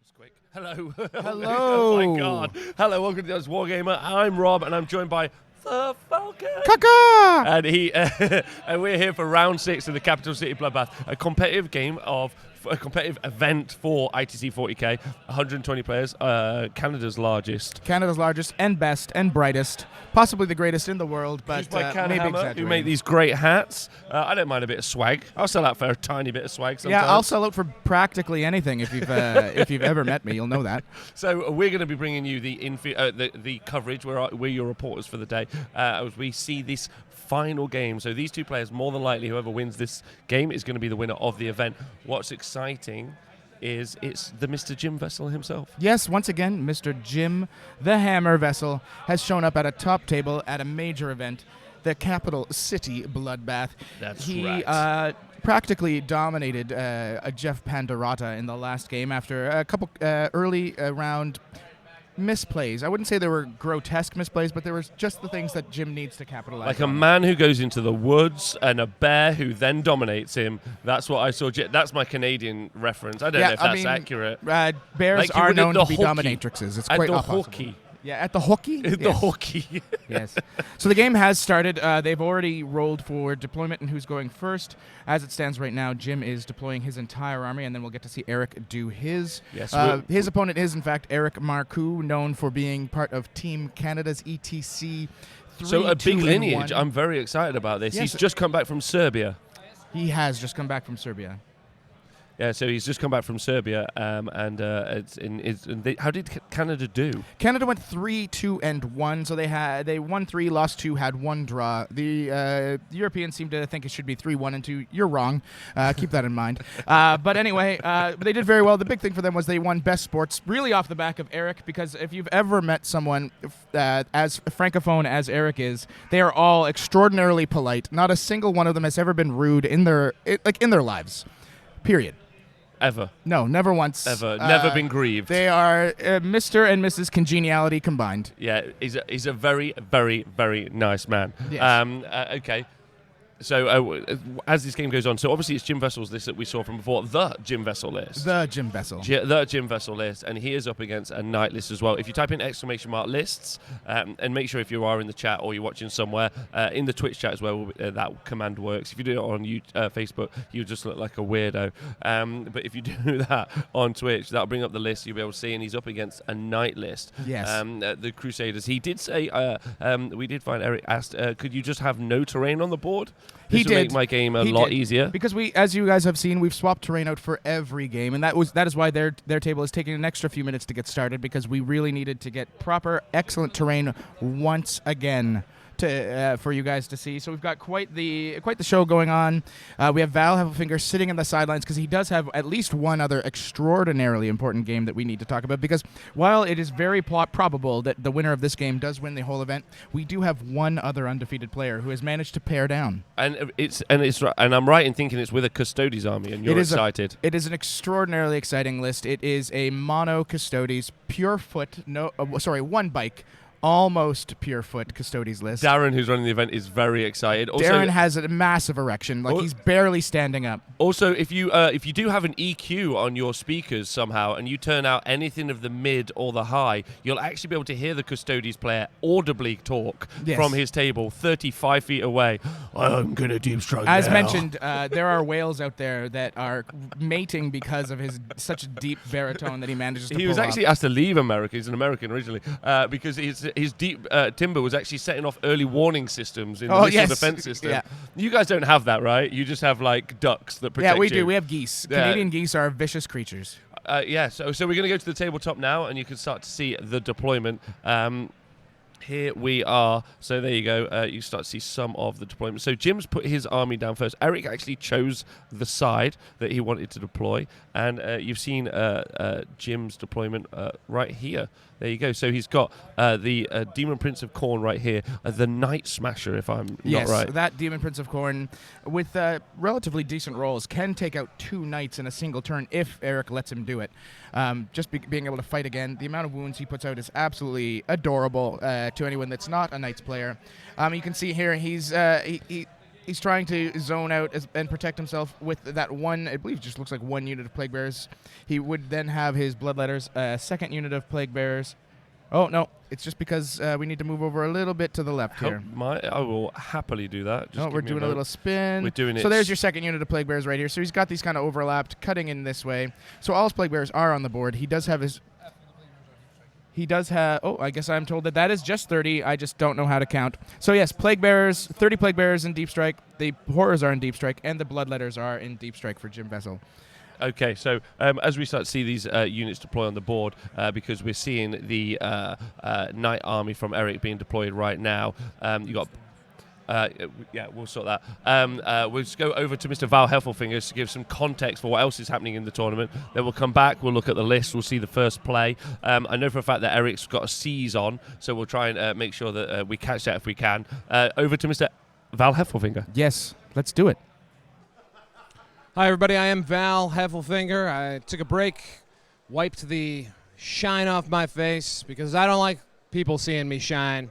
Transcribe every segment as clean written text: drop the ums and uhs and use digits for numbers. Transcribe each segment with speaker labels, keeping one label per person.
Speaker 1: was quick. Hello.
Speaker 2: Hello.
Speaker 1: Oh my God. Hello, welcome to Honest Wargamer. I'm Rob, and I'm joined by the Falcon.
Speaker 2: Kaka!
Speaker 1: And and we're here for round 6 of the Capital City Bloodbath, a competitive event for ITC 40k. 120 players, Canada's largest.
Speaker 2: Canada's largest and best and brightest, possibly the greatest in the world, but
Speaker 1: Used by
Speaker 2: maybe
Speaker 1: CanHammer,
Speaker 2: exaggerating.
Speaker 1: who make these great hats. I don't mind a bit of swag. I'll sell out for a tiny bit of swag sometimes.
Speaker 2: Yeah, I'll sell out for practically anything if you've if you've ever met me, you'll know that.
Speaker 1: So we're going to be bringing you the coverage. We're your reporters for the day as we see this final game. So these two players, more than likely, whoever wins this game is going to be the winner of the event. What's exciting is it's the Mr. Jim Vessel himself.
Speaker 2: Yes, once again, Mr. Jim the Hammer Vessel has shown up at a top table at a major event, the Capital City Bloodbath.
Speaker 1: That's
Speaker 2: he,
Speaker 1: right.
Speaker 2: Practically dominated Jeff Pandorata in the last game after a couple early round misplays. I wouldn't say there were grotesque misplays, but there was just the things that Jim needs to capitalize
Speaker 1: Like
Speaker 2: on.
Speaker 1: a man who goes into the woods and a bear who then dominates him. That's what I saw. That's my Canadian reference. I don't know if that's accurate.
Speaker 2: Bears
Speaker 1: Like you
Speaker 2: are
Speaker 1: would at
Speaker 2: known
Speaker 1: the
Speaker 2: to be
Speaker 1: hockey.
Speaker 2: dominatrixes. It's
Speaker 1: At
Speaker 2: quite
Speaker 1: the
Speaker 2: possible.
Speaker 1: hockey.
Speaker 2: Yeah, at the hockey?
Speaker 1: The
Speaker 2: Yes.
Speaker 1: hockey.
Speaker 2: Yes. So the game has started. They've already rolled for deployment and who's going first. As it stands right now, Jim is deploying his entire army, and then we'll get to see Eric do his.
Speaker 1: Yes,
Speaker 2: his opponent is, in fact, Eric Marcoux, known for being part of Team Canada's ETC 3,
Speaker 1: So a big
Speaker 2: 2,
Speaker 1: lineage.
Speaker 2: 1.
Speaker 1: I'm very excited about this.
Speaker 2: Yes.
Speaker 1: He's just come back from Serbia.
Speaker 2: He has just come back from Serbia.
Speaker 1: Yeah, so he's just come back from Serbia, how did Canada do?
Speaker 2: Canada went 3-2-1, so they won 3, lost 2, had 1 draw. The Europeans seem to think it should be 3-1-2. You're wrong. Keep that in mind. But anyway, they did very well. The big thing for them was they won Best Sports, really off the back of Eric, because if you've ever met someone as francophone as Eric is, they are all extraordinarily polite. Not a single one of them has ever been rude in their lives. Period.
Speaker 1: Ever.
Speaker 2: No, never once.
Speaker 1: Ever. Never been grieved.
Speaker 2: They are Mr. and Mrs. Congeniality combined.
Speaker 1: Yeah, he's a very, very, very nice man.
Speaker 2: Yes.
Speaker 1: Okay. So as this game goes on, so obviously it's Jim Vessel's list that we saw from before, the Jim Vessel list.
Speaker 2: The Jim Vessel.
Speaker 1: The Jim Vessel list, and he is up against a knight list as well. If you type in !lists, and make sure if you are in the chat or you're watching somewhere, in the Twitch chat as well, that command works. If you do it on Facebook, you just look like a weirdo. But if you do that on Twitch, that'll bring up the list, you'll be able to see, and he's up against a knight list.
Speaker 2: Yes.
Speaker 1: The Crusaders. He did say, we did find Eric asked, could you just have no terrain on the board? This would make my game a lot easier.
Speaker 2: Because as you guys have seen, we've swapped terrain out for every game, and that is why their table is taking an extra few minutes to get started, because we really needed to get proper, excellent terrain once again for you guys to see. So we've got quite the show going on. We have Val Heffelfinger sitting in the sidelines because he does have at least one other extraordinarily important game that we need to talk about, because while it is very probable that the winner of this game does win the whole event, we do have one other undefeated player who has managed to pare down.
Speaker 1: And I'm right in thinking it's with a Custodes army, and you're excited.
Speaker 2: It is an extraordinarily exciting list. It is a mono Custodes, pure foot, one bike, almost pure foot Custodes list.
Speaker 1: Darren, who's running the event, is very excited. Also,
Speaker 2: Darren has a massive erection, like he's barely standing up.
Speaker 1: Also, if you do have an EQ on your speakers somehow, and you turn out anything of the mid or the high, you'll actually be able to hear the Custodes player audibly talk from his table 35 feet away. I'm gonna deep strike.
Speaker 2: As mentioned, there are whales out there that are mating because of his such a deep baritone that he manages to pull
Speaker 1: He was actually
Speaker 2: off.
Speaker 1: asked to leave America. He's an American originally, because his deep timber was actually setting off early warning systems in the missile defense system.
Speaker 2: Yeah.
Speaker 1: You guys don't have that, right? You just have like ducks that protect you.
Speaker 2: Yeah, we do. We have geese.
Speaker 1: Yeah.
Speaker 2: Canadian geese are vicious creatures.
Speaker 1: So we're going to go to the tabletop now, and you can start to see the deployment. Here we are. So there you go. You start to see some of the deployment. So Jim's put his army down first. Eric actually chose the side that he wanted to deploy, and you've seen Jim's deployment right here. There you go. So he's got the Demon Prince of Khorne right here, the Night Smasher, if I'm not right.
Speaker 2: Yes, that Demon Prince of Khorne, with relatively decent rolls, can take out 2 knights in a single turn if Eric lets him do it. Just being able to fight again, the amount of wounds he puts out is absolutely adorable to anyone that's not a Knights player. You can see here He's trying to zone out and protect himself with that one, I believe just looks like one unit of Plague Bearers. He would then have his Bloodletters, second unit of Plague Bearers. Oh, no, it's just because we need to move over a little bit to the left here.
Speaker 1: I will happily do that.
Speaker 2: Just we're doing a little spin.
Speaker 1: We're doing it.
Speaker 2: So there's your second unit of Plague Bearers right here. So he's got these kind of overlapped, cutting in this way. So all his Plague Bearers are on the board. He does have his... oh, I guess I'm told that is just 30. I just don't know how to count. So yes, Plague Bearers, 30 Plague Bearers in Deep Strike. The Horrors are in Deep Strike, and the Bloodletters are in Deep Strike for Jim Vessel.
Speaker 1: Okay, so as we start to see these units deploy on the board, because we're seeing the Knight Army from Eric being deployed right now, you got... yeah, we'll sort that. We'll just go over to Mr. Val Heffelfinger to give some context for what else is happening in the tournament. Then we'll come back, we'll look at the list, we'll see the first play. I know for a fact that Eric's got a seize on, so we'll try and make sure that we catch that if we can. Over to Mr. Val Heffelfinger.
Speaker 2: Yes, let's do it.
Speaker 3: Hi, everybody. I am Val Heffelfinger. I took a break, wiped the shine off my face because I don't like people seeing me shine.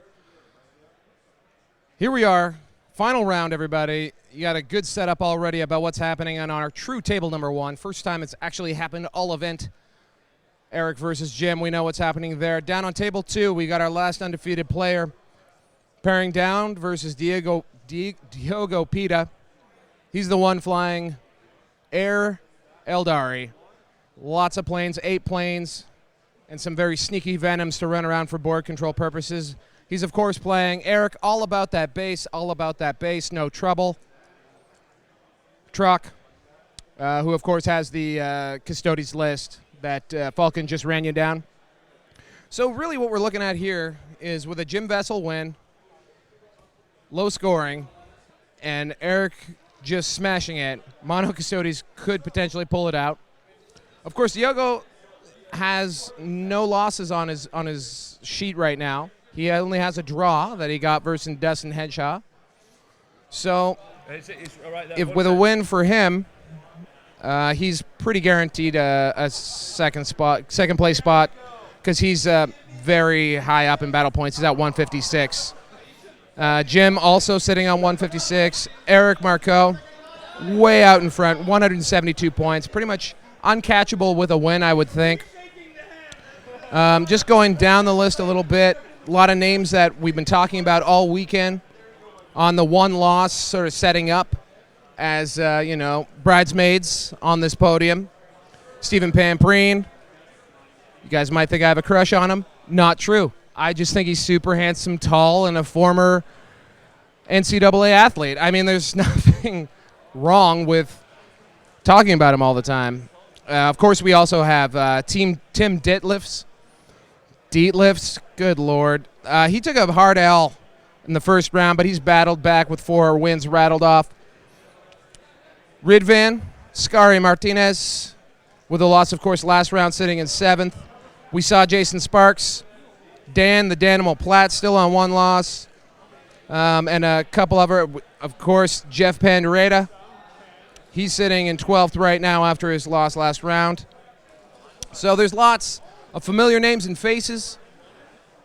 Speaker 3: Here we are. Final round, everybody. You got a good setup already about what's happening on our true table number 1. First time it's actually happened all event. Eric versus Jim. We know what's happening there. Down on table 2, we got our last undefeated player. Pairing down versus Diogo Pita. He's the one flying Air Eldari. Lots of planes, 8 planes, and some very sneaky Venoms to run around for board control purposes. He's, of course, playing Eric, all about that base, no trouble. Truck, who, of course, has the Custodes list that Falcon just ran you down. So really what we're looking at here is with a Jim Vessel win, low scoring, and Eric just smashing it, Mono Custodes could potentially pull it out. Of course, Diogo has no losses on his sheet right now. He only has a draw that he got versus Dustin Henshaw. So,
Speaker 1: It's right there.
Speaker 3: if with a win for him, he's pretty guaranteed a second place spot because he's very high up in battle points. He's at 156. Jim also sitting on 156. Eric Marcoux, way out in front, 172 points. Pretty much uncatchable with a win, I would think. Just going down the list a little bit, a lot of names that we've been talking about all weekend on the one loss, sort of setting up as, bridesmaids on this podium. Stephen Pamprine. You guys might think I have a crush on him. Not true. I just think he's super handsome, tall, and a former NCAA athlete. I mean, there's nothing wrong with talking about him all the time. Of course, we also have Team Tim Ditlifs. Good Lord. He took a hard L in the first round, but he's battled back with 4 wins rattled off. Ridvan, Scary Martinez, with a loss, of course, last round sitting in 7th. We saw Jason Sparks. Dan, the Danimal Platt, still on 1 loss. And a couple of course, Jeff Pandureta. He's sitting in 12th right now after his loss last round. So there's lots of familiar names and faces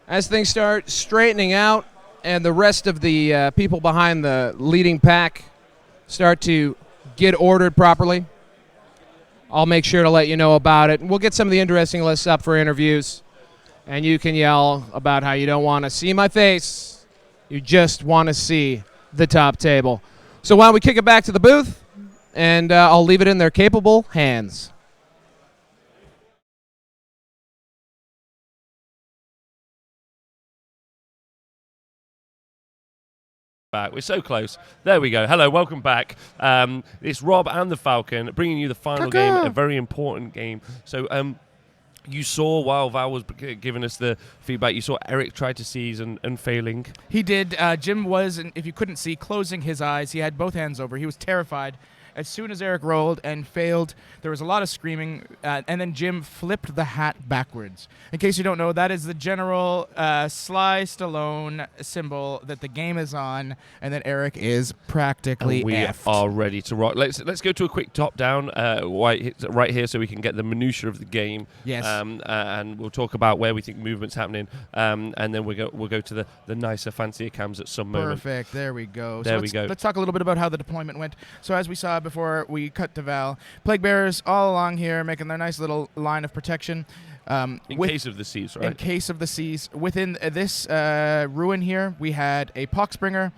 Speaker 3: as things start straightening out and the rest of the people behind the leading pack start to get ordered properly. I'll make sure to let you know about it. We'll get some of the interesting lists up for interviews, and you can yell about how you don't want to see my face. You just want to see the top table. So why don't we kick it back to the booth, and I'll leave it in their capable hands.
Speaker 1: Back. We're so close. There we go. Hello, welcome back. It's Rob and the Falcon bringing you the final game, a very important game. So you saw while Val was giving us the feedback, you saw Eric try to seize and failing.
Speaker 2: He did. Jim was, and if you couldn't see, closing his eyes. He had both hands over. He was terrified As soon as Eric rolled and failed, there was a lot of screaming, and then Jim flipped the hat backwards. In case you don't know, that is the general Sly Stallone symbol that the game is on, and that Eric is practically
Speaker 1: we
Speaker 2: effed.
Speaker 1: are ready to rock. Let's go to a quick top down right here so we can get the minutiae of the game.
Speaker 2: Yes.
Speaker 1: And we'll talk about where we think movement's happening, and then we'll go to the nicer, fancier cams at some moment.
Speaker 2: Perfect. There we go.
Speaker 1: There
Speaker 2: so
Speaker 1: we go.
Speaker 2: Let's talk a little bit about how the deployment went. So as we saw before we cut to Val, Plague Bearers all along here making their nice little line of protection.
Speaker 1: In case of the siege, right?
Speaker 2: In case of the siege. Within this ruin here, we had a Poxbringer,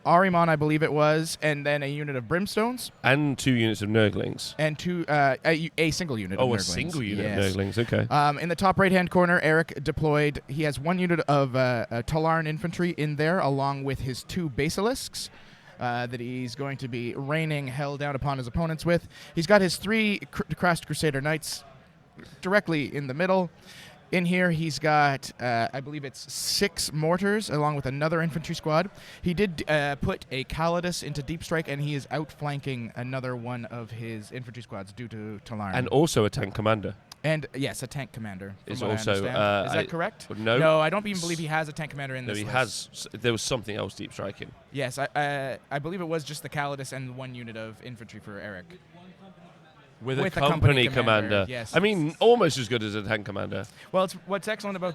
Speaker 2: Ahriman, I believe it was, and then a unit of Brimstones.
Speaker 1: And 2 units of Nurglings.
Speaker 2: And a single unit of Nurglings.
Speaker 1: Oh, a single unit of Nurglings, okay.
Speaker 2: In the top right-hand corner, Eric deployed, he has 1 unit of Talarn infantry in there, along with his 2 Basilisks. That he's going to be raining hell down upon his opponents with. He's got his 3 Crashed Crusader Knights directly in the middle. In here, he's got, I believe it's 6 mortars, along with another infantry squad. He did put a Calidus into Deep Strike, and he is outflanking another one of his infantry squads due to Talarn.
Speaker 1: And also a tank commander.
Speaker 2: And yes, a tank commander.
Speaker 1: Is
Speaker 2: also.
Speaker 1: also.
Speaker 2: Is that correct?
Speaker 1: No.
Speaker 2: No, I don't even believe he has a tank commander in this list.
Speaker 1: There was something else deep striking.
Speaker 2: Yes, I believe it was just the Calidus and 1 unit of infantry for Eric.
Speaker 1: With a company commander.
Speaker 2: Yes.
Speaker 1: I mean, almost as good as a tank commander.
Speaker 2: Well, what's excellent about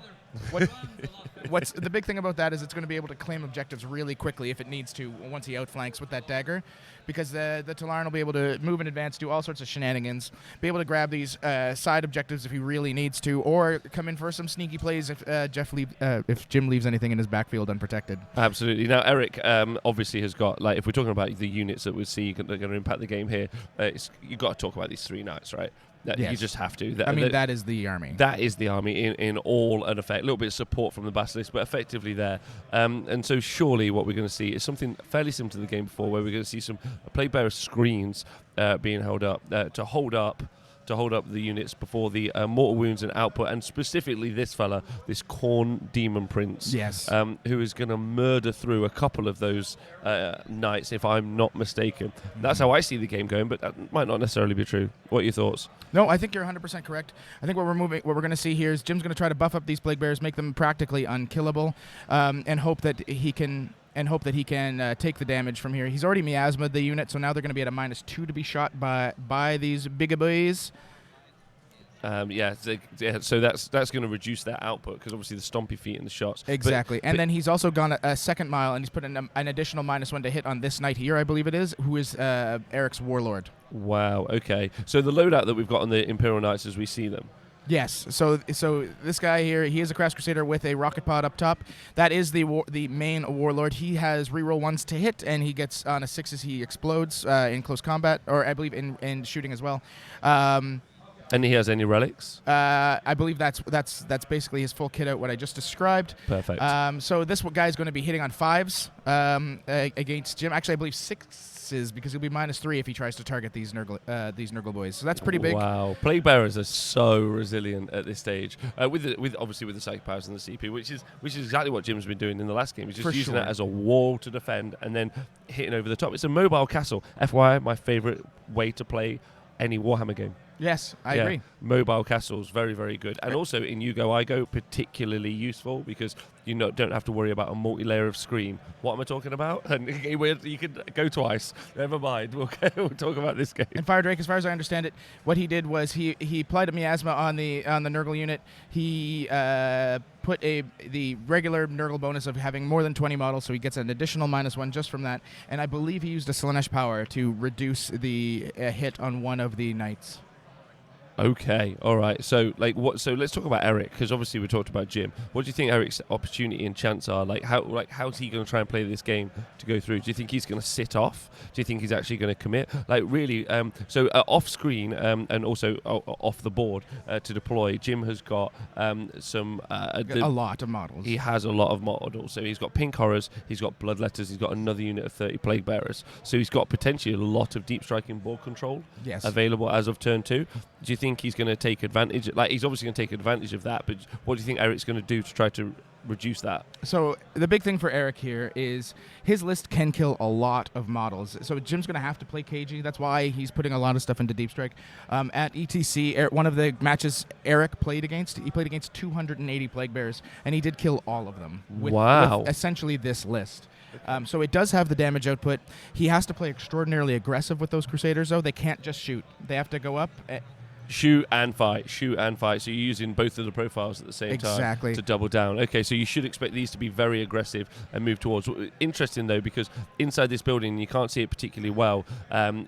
Speaker 2: what's the big thing about that is it's going to be able to claim objectives really quickly if it needs to once he outflanks with that dagger, because the Talarn will be able to move in advance, do all sorts of shenanigans, be able to grab these side objectives if he really needs to, or come in for some sneaky plays if Jim leaves anything in his backfield unprotected.
Speaker 1: Absolutely. Now, Eric obviously has got, like, if we're talking about the units that we see that are going to impact the game here, you've got to talk about these 3 knights, right?
Speaker 2: Yes.
Speaker 1: You just have to.
Speaker 2: That is the army.
Speaker 1: That is the army in all and effect. A little bit of support from the Basilisk, but effectively there. And so surely what we're going to see is something fairly similar to the game before, where we're going to see some Plague Bearer screens being held up to hold up the units before the mortal wounds and output, and specifically this fella, this Khorne Demon Prince,
Speaker 2: yes,
Speaker 1: who is going to murder through a couple of those knights, if I'm not mistaken. That's how I see the game going, but that might not necessarily be true. What are your thoughts?
Speaker 2: No, I think you're 100% correct. I think what we're going to see here is Jim's going to try to buff up these Plague Bears, make them practically unkillable, and hope that he can take the damage from here. He's already miasmaed the unit, so now they're going to be at a -2 to be shot by these big boys.
Speaker 1: So that's going to reduce their output, because obviously the stompy feet and the shots.
Speaker 2: Exactly. And then he's also gone a second mile, and he's put an additional -1 to hit on this knight here, I believe it is, who is Eric's warlord.
Speaker 1: Wow, okay. So the loadout that we've got on the Imperial Knights as we see them.
Speaker 2: Yes. So this guy here, he is a Crash Crusader with a rocket pod up top. That is the main warlord. He has reroll 1s to hit, and he gets on a 6 as he explodes in close combat, or I believe in shooting as well.
Speaker 1: And he has any relics?
Speaker 2: I believe that's basically his full kit out, what I just described.
Speaker 1: Perfect.
Speaker 2: So this guy is going to be hitting on 5s against Jim. Actually, I believe 6s, because he'll be -3 if he tries to target these Nurgle boys. So that's pretty big.
Speaker 1: Wow. Plague Bearers are so resilient at this stage, with obviously with the psychic powers and the CP, which is exactly what Jim's been doing in the last game. He's just using it as a wall to defend and then hitting over the top. It's a mobile castle. FYI, my favorite way to play any Warhammer game.
Speaker 2: Yes, I agree.
Speaker 1: Mobile castles, very, very good. And also in You Go, I Go, particularly useful, because you don't have to worry about a multi-layer of screen. What am I talking about? And you can go twice. Never mind. We'll talk about this game.
Speaker 2: And Fire Drake, as far as I understand it, what he did was he applied a miasma on the Nurgle unit. He put the regular Nurgle bonus of having more than 20 models, so he gets an additional -1 just from that. And I believe he used a Slanesh power to reduce the hit on one of the knights.
Speaker 1: Okay, all right. So, So let's talk about Eric, because obviously we talked about Jim. What do you think Eric's opportunity and chance are? How's he going to try and play this game to go through? Do you think he's going to sit off? Do you think he's actually going to commit? Really? Off screen and also off the board to deploy. Jim has got some
Speaker 2: a lot of models.
Speaker 1: He has a lot of models. So he's got Pink Horrors. He's got Bloodletters. He's got another unit of 30 Plague Bearers. So he's got potentially a lot of deep striking board control available as of turn 2. Do you think think he's going to take advantage? Like, he's obviously going to take advantage of that, but what do you think Eric's going to do to try to reduce that?
Speaker 2: So the big thing for Eric here is his list can kill a lot of models. So Jim's going to have to play KG. That's why he's putting a lot of stuff into Deep Strike. At ETC, one of the matches Eric played against, he played against 280 Plague Bears, and he did kill all of them with essentially this list. So it does have the damage output. He has to play extraordinarily aggressive with those Crusaders, though. They can't just shoot. They have to go up.
Speaker 1: Shoot and fight. So you're using both of the profiles at the same time to double down. Okay, so you should expect these to be very aggressive and move towards. Interesting, though, because inside this building, you can't see it particularly well.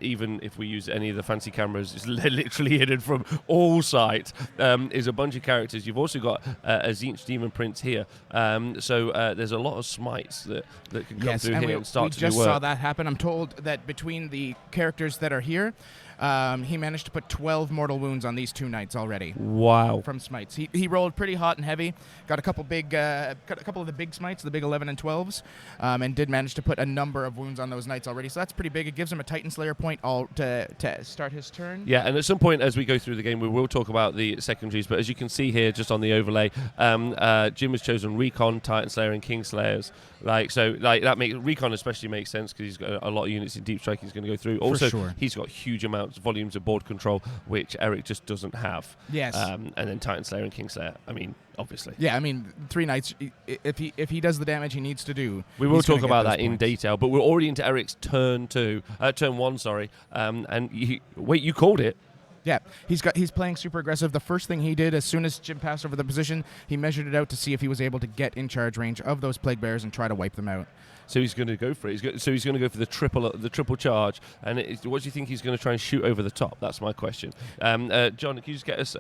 Speaker 1: Even if we use any of the fancy cameras, it's literally hidden from all sight. Is a bunch of characters. You've also got a Tzeentch Demon Prince here. So there's a lot of smites that can come through here and start to do work.
Speaker 2: We just saw that happen. I'm told that between the characters that are here, he managed to put 12 mortal wounds on these 2 knights already.
Speaker 1: Wow!
Speaker 2: From smites, he rolled pretty hot and heavy. Got a couple of the big smites, the big 11 and 12s, and did manage to put a number of wounds on those knights already. So that's pretty big. It gives him a Titan Slayer point to start his turn.
Speaker 1: Yeah, and at some point as we go through the game, we will talk about the secondaries. But as you can see here, just on the overlay, Jim has chosen Recon, Titan Slayer, and King Slayers. That makes Recon especially makes sense because he's got a lot of units in Deep Strike he's going to go through. Also, he's got huge volumes of board control, which Eric just doesn't have.
Speaker 2: Yes.
Speaker 1: And then Titan Slayer and King Slayer. I mean, obviously.
Speaker 2: Yeah, I mean, 3 knights. If he does the damage he needs to do,
Speaker 1: we will talk about that in detail. But we're already into Eric's turn 1. Sorry. And you called it.
Speaker 2: Yeah, he's playing super aggressive. The first thing he did, as soon as Jim passed over the position, he measured it out to see if he was able to get in charge range of those Plague Bears and try to wipe them out.
Speaker 1: So he's going to go for it. He's going to go for the triple charge. And what do you think he's going to try and shoot over the top? That's my question. John, can you just get us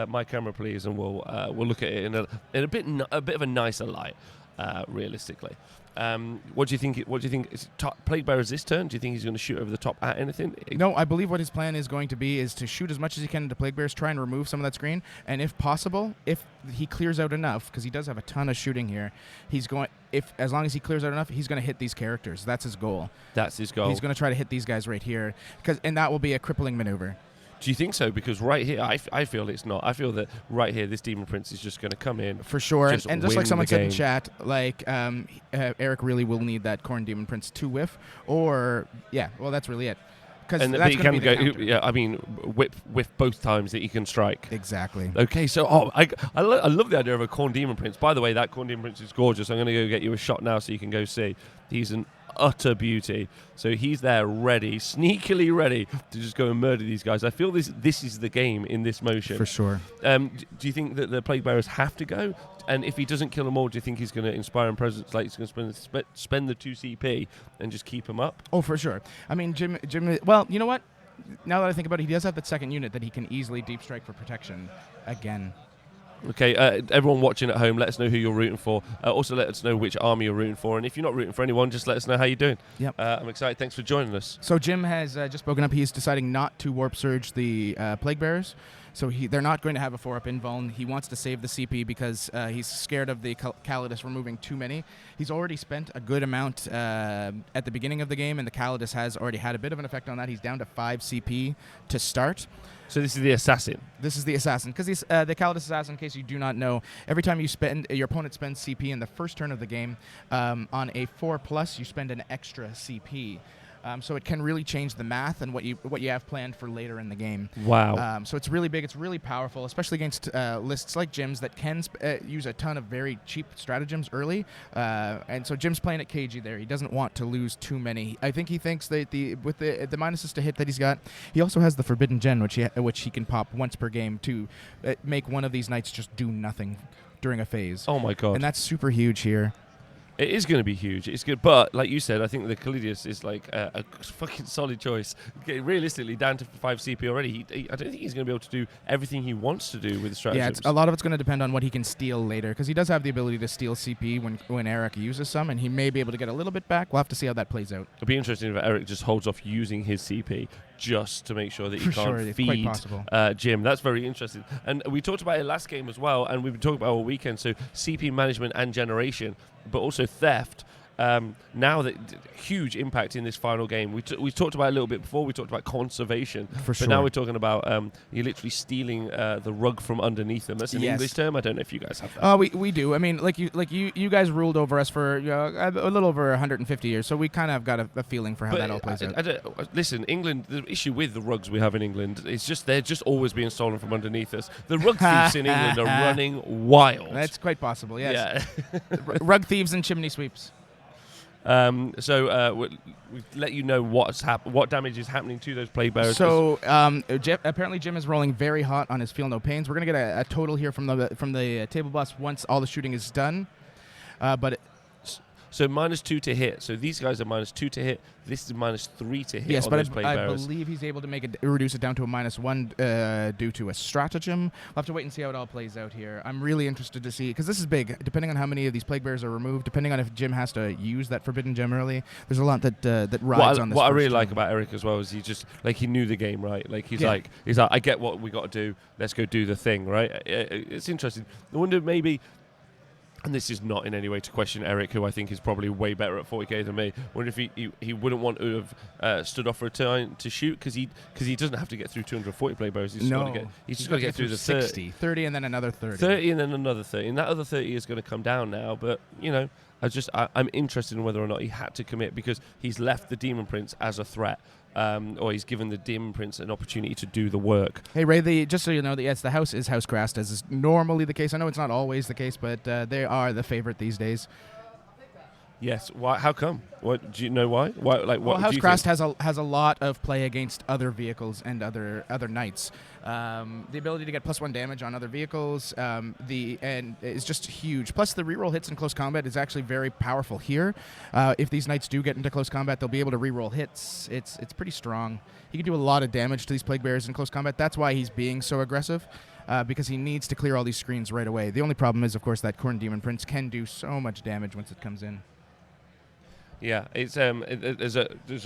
Speaker 1: my camera, please, and we'll look at it in a bit of a nicer light, realistically. What do you think? Is Plague Bear is this turn? Do you think he's going to shoot over the top at anything?
Speaker 2: No, I believe what his plan is going to be is to shoot as much as he can into Plague Bears, try and remove some of that screen, and if possible, if he clears out enough, because he does have a ton of shooting here, as long as he clears out enough, he's going to hit these characters. That's his goal.
Speaker 1: That's his goal.
Speaker 2: He's going to try to hit these guys right here, and that will be a crippling maneuver.
Speaker 1: Do you think so? Because right here, I feel it's not. I feel that right here, this Demon Prince is just going to come in.
Speaker 2: For sure. And just like someone said in
Speaker 1: chat,
Speaker 2: Eric really will need that Khorne Demon Prince to whiff. That's really it.
Speaker 1: And that's going to be the counter. Yeah, I mean, whiff both times that he can strike.
Speaker 2: Exactly.
Speaker 1: Okay, so I love the idea of a Khorne Demon Prince. By the way, that Khorne Demon Prince is gorgeous. I'm going to go get you a shot now so you can go see. He's an utter beauty. So he's there ready, sneakily ready to just go and murder these guys. I feel this is the game in this motion.
Speaker 2: For sure.
Speaker 1: Do you think that the Plague Bearers have to go? And if he doesn't kill them all, do you think he's going to inspire and presence, like he's going to spend the 2 CP and just keep them up?
Speaker 2: Oh, for sure. I mean, Jim. Well, you know what? Now that I think about it, he does have that second unit that he can easily deep strike for protection again.
Speaker 1: Okay, everyone watching at home, let us know who you're rooting for. Also, let us know which army you're rooting for. And if you're not rooting for anyone, just let us know how you're doing.
Speaker 2: Yep.
Speaker 1: I'm excited. Thanks for joining us.
Speaker 2: So Jim has just spoken up. He's deciding not to Warp Surge the Plague Bearers. So they're not going to have a 4-up invuln. He wants to save the CP because he's scared of the Calidus removing too many. He's already spent a good amount at the beginning of the game, and the Calidus has already had a bit of an effect on that. He's down to 5 CP to start.
Speaker 1: So this is the assassin.
Speaker 2: This is the assassin, because the Calidus assassin, in case you do not know, every time your opponent spends CP in the first turn of the game, on a 4+, you spend an extra CP. So it can really change the math and what you have planned for later in the game.
Speaker 1: Wow.
Speaker 2: So it's really big. It's really powerful, especially against lists like Jim's that can use a ton of very cheap stratagems early. And so Jim's playing at KG there. He doesn't want to lose too many. I think he thinks that with the minuses to hit that he's got, he also has the Forbidden Gen, which he can pop once per game to make one of these knights just do nothing during a phase.
Speaker 1: Oh my god.
Speaker 2: And that's super huge here.
Speaker 1: It is going to be huge. It's good, but like you said, I think the Calidus is like a fucking solid choice. Realistically, down to 5 CP already. I don't think he's going to be able to do everything he wants to do with the stratagems.
Speaker 2: Yeah, a lot of it's going to depend on what he can steal later, because he does have the ability to steal CP when Eric uses some, and he may be able to get a little bit back. We'll have to see how that plays out.
Speaker 1: It'll be interesting if Eric just holds off using his CP just to make sure that he can't feed Jim. That's very interesting. And we talked about it last game as well, and we've been talking about it all weekend. So CP management and generation, but also theft. now that huge impact in this final game. We talked about it a little bit before. We talked about conservation,
Speaker 2: For sure.
Speaker 1: but now we're talking about you're literally stealing the rug from underneath them. That's an
Speaker 2: Yes.
Speaker 1: English term. I don't know if you guys have that.
Speaker 2: We do. I mean, you guys ruled over us for a little over 150 years, so we kind of got a feeling for how that all plays out.
Speaker 1: Listen, England. The issue with the rugs we have in England is just they're just always being stolen from underneath us. The rug thieves in England are running wild.
Speaker 2: That's quite possible. Yes.
Speaker 1: Yeah.
Speaker 2: Rug thieves and chimney sweeps.
Speaker 1: So we've let you know what damage is happening to those plague bearers.
Speaker 2: So apparently Jim is rolling very hot on his Feel No Pains. We're gonna get a total here from the table boss once all the shooting is done.
Speaker 1: So -2 to hit. So these guys are -2 to hit. This is -3 to hit.
Speaker 2: Yes,
Speaker 1: on
Speaker 2: but
Speaker 1: those plague
Speaker 2: I
Speaker 1: bearers.
Speaker 2: believe he's able to reduce it down to a -1 due to a stratagem. We'll have to wait and see how it all plays out here. I'm really interested to see, because this is big. Depending on how many of these plague bearers are removed, depending on if Jim has to use that forbidden gem early, there's a lot that rides on this.
Speaker 1: What I
Speaker 2: first
Speaker 1: really
Speaker 2: turn.
Speaker 1: like about Eric as well is he just he knew the game, right? Like he's
Speaker 2: Yeah.
Speaker 1: like I get what we got to do. Let's go do the thing, right? It's interesting. I wonder maybe. And this is not in any way to question Eric, who I think is probably way better at 40k than me. I wonder if he wouldn't want to have stood off for a turn to shoot because he doesn't have to get through 240 plague bearers. He's just got to get through the
Speaker 2: 30 and then another 30.
Speaker 1: 30 and then another 30. And that other 30 is going to come down now. But, I'm interested in whether or not he had to commit because he's left the Demon Prince as a threat. Or he's given the Demon Prince an opportunity to do the work.
Speaker 2: Hey Ray, just so you know, the house is housecraft, as is normally the case. I know it's not always the case, but they are the favorite these days.
Speaker 1: Yes. Why? How come? What do you know? Why? Why? Like what?
Speaker 2: Well,
Speaker 1: do you
Speaker 2: Housecraft has a lot of play against other vehicles and other knights. The ability to get +1 damage on other vehicles, and is just huge. Plus, the reroll hits in close combat is actually very powerful here. If these knights do get into close combat, they'll be able to reroll hits. It's pretty strong. He can do a lot of damage to these plague bearers in close combat. That's why he's being so aggressive. Because he needs to clear all these screens right away. The only problem is, of course, that Khorne Demon Prince can do so much damage once it comes in.
Speaker 1: Yeah, it's there's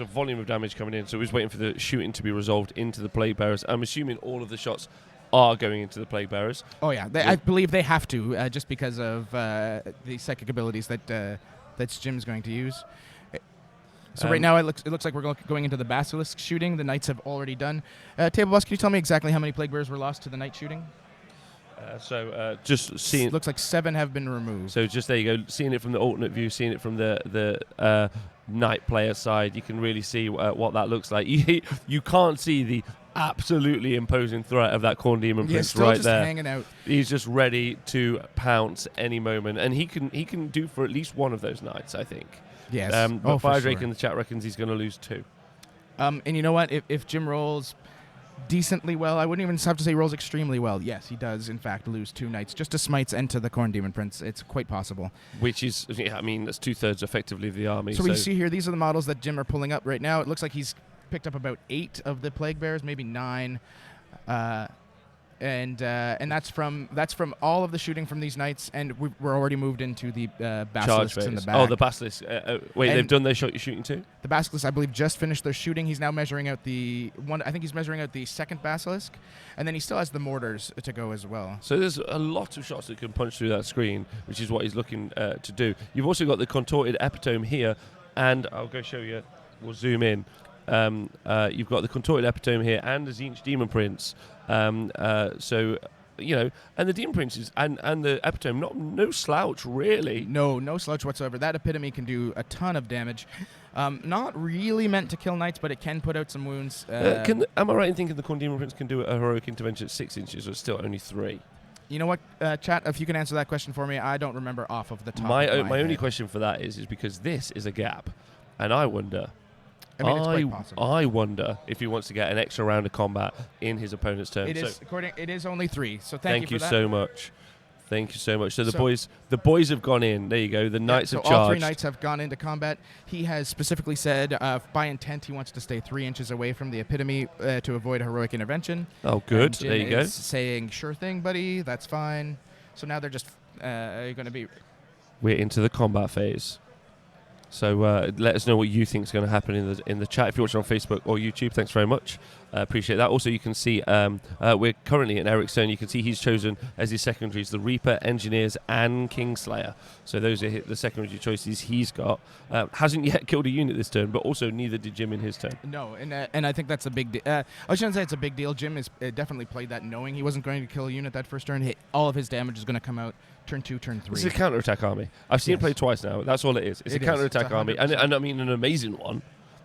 Speaker 1: a volume of damage coming in, so he's waiting for the shooting to be resolved into the plague bearers. I'm assuming all of the shots are going into the plague bearers.
Speaker 2: Oh yeah, I believe they have to, just because of the psychic abilities that Jim's going to use. So right now it looks like we're going into the basilisk shooting. The knights have already done. Table boss, can you tell me exactly how many plague bearers were lost to the knight shooting?
Speaker 1: Just seeing.
Speaker 2: Looks like 7 have been removed.
Speaker 1: So just there you go, seeing it from the alternate view, seeing it from the knight player side, you can really see what that looks like. You can't see the absolutely imposing threat of that Khorne Demon Prince
Speaker 2: still
Speaker 1: right
Speaker 2: just
Speaker 1: there.
Speaker 2: hanging out.
Speaker 1: He's just ready to pounce any moment, and he can do for at least one of those knights, I think.
Speaker 2: Yes.
Speaker 1: But
Speaker 2: for
Speaker 1: Firedrake
Speaker 2: sure.
Speaker 1: in the chat reckons he's going to lose 2.
Speaker 2: And you know what? If Jim rolls decently well, I wouldn't even have to say rolls extremely well. Yes, he does, in fact, lose 2 knights just to smites and to the Khorne Demon Prince. It's quite possible.
Speaker 1: Which is, I mean, that's 2/3 effectively of the army.
Speaker 2: So we see here, these are the models that Jim are pulling up right now. It looks like he's picked up about 8 of the plague bearers, maybe 9. And that's from all of the shooting from these knights, and we're already moved into the basilisks in the back.
Speaker 1: Oh, the basilisk. Wait,
Speaker 2: And
Speaker 1: they've done their shooting too?
Speaker 2: The basilisks, I believe, just finished their shooting. He's now measuring out the one. I think he's measuring out the second basilisk, and then he still has the mortars to go as well.
Speaker 1: So there's a lot of shots that can punch through that screen, which is what he's looking to do. You've also got the contorted epitome here, and I'll go show you. We'll zoom in. You've got the contorted epitome here and the Tzeentch Demon Prince. So, and the Demon Prince is, and the epitome, no slouch, really.
Speaker 2: No slouch whatsoever. That epitome can do a ton of damage. Not really meant to kill knights, but it can put out some wounds.
Speaker 1: Am I right in thinking the Khorne Demon Prince can do a heroic intervention at 6 inches, or still only 3?
Speaker 2: You know what, chat? If you can answer that question for me, I don't remember off of the top.
Speaker 1: My
Speaker 2: of my
Speaker 1: only
Speaker 2: head.
Speaker 1: question for that is because this is a gap, and I wonder.
Speaker 2: I mean, it's quite possible.
Speaker 1: I wonder if he wants to get an extra round of combat in his opponent's turn.
Speaker 2: It is only 3. So thank you for that.
Speaker 1: So much. Thank you so much. So the boys have gone in. There you go. The knights have charged.
Speaker 2: All 3 knights have gone into combat. He has specifically said, by intent, he wants to stay 3 inches away from the epitome to avoid a heroic intervention.
Speaker 1: Oh, good.
Speaker 2: Jim
Speaker 1: there you go.
Speaker 2: Saying, sure thing, buddy. That's fine. So now they're just going to be.
Speaker 1: We're into the combat phase. So let us know what you think is going to happen in the chat if you're watching on Facebook or YouTube. Thanks very much. appreciate that. Also, you can see we're currently in Eric's turn. You can see he's chosen as his secondaries the Reaper, Engineers, and Kingslayer. So those are the secondary choices he's got. Hasn't yet killed a unit this turn, but also neither did Jim in his turn.
Speaker 2: No, and I think that's a big deal. I shouldn't say it's a big deal. Jim has definitely played that knowing he wasn't going to kill a unit that first turn. All of his damage is going to come out turn 2, turn 3.
Speaker 1: It's a counter-attack army. I've seen it play twice now. That's all it is. It's a counter-attack army, and I mean an amazing one.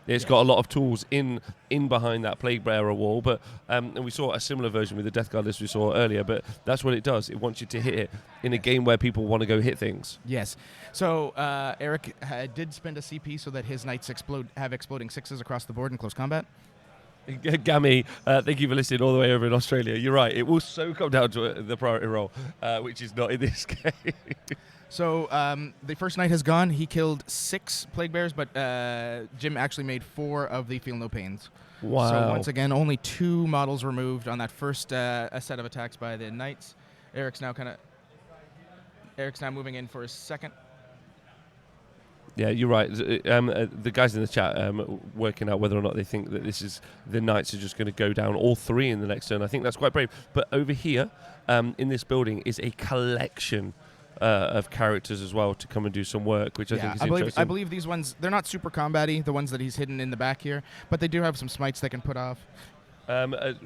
Speaker 1: It's got a lot of tools in behind that Plague Bearer wall, but and we saw a similar version with the Death Guard list we saw earlier, but that's what it does. It wants you to hit it in a game where people want to go hit things.
Speaker 2: Yes. So Eric did spend a CP so that his knights have exploding 6s across the board in close combat.
Speaker 1: Gammy, thank you for listening all the way over in Australia. You're right. It will so come down to the priority roll, which is not in this game.
Speaker 2: So the first knight has gone. He killed 6 Plague Bears, but Jim actually made 4 of the Feel No Pains.
Speaker 1: Wow.
Speaker 2: So once again, only 2 models removed on that first set of attacks by the knights. Eric's now moving in for his second.
Speaker 1: Yeah, you're right. The guys in the chat working out whether or not they think that this is the knights are just going to go down all 3 in the next turn. I think that's quite brave. But over here, in this building, is a collection of characters as well to come and do some work, which I think is interesting.
Speaker 2: I believe these ones, they're not super combat-y, the ones that he's hidden in the back here, but they do have some smites they can put off.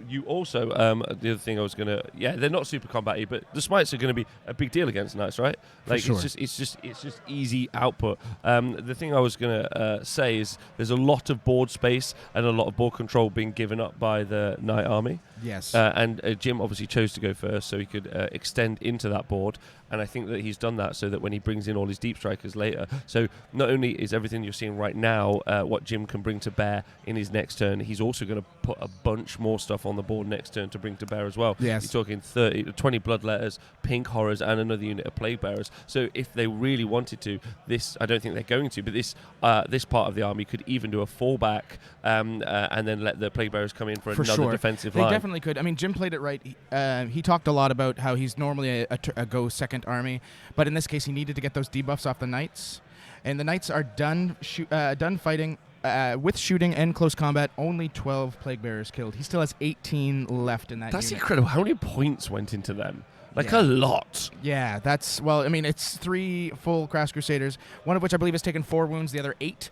Speaker 1: You also, the other thing I was going to, they're not super combat-y, but the smites are going to be a big deal against knights, right? Like,
Speaker 2: For sure.
Speaker 1: it's just easy output. The thing I was going to say is there's a lot of board space and a lot of board control being given up by the knight army.
Speaker 2: Yes.
Speaker 1: And Jim obviously chose to go first so he could extend into that board. And I think that he's done that so that when he brings in all his deep strikers later, so not only is everything you're seeing right now what Jim can bring to bear in his next turn, he's also going to put a bunch more stuff on the board next turn to bring to bear as well.
Speaker 2: Yes.
Speaker 1: You're talking 20 Bloodletters, Pink Horrors, and another unit of Plague Bearers. So if they really wanted to, this, I don't think they're going to, but this part of the army could even do a fallback and then let the Plague Bearers come in for another defensive line.
Speaker 2: They definitely could. I mean, Jim played it right. He talked a lot about how he's normally a go second army, but in this case he needed to get those debuffs off the knights, and the knights are done fighting with shooting and close combat. Only 12 Plague Bearers killed. He still has 18 left in that
Speaker 1: That's
Speaker 2: unit.
Speaker 1: incredible. How many points went into them? Like
Speaker 2: Yeah.
Speaker 1: a lot.
Speaker 2: Yeah, that's, well, I mean, it's 3 full Crass Crusaders, one of which I believe has taken 4 wounds, the other 8.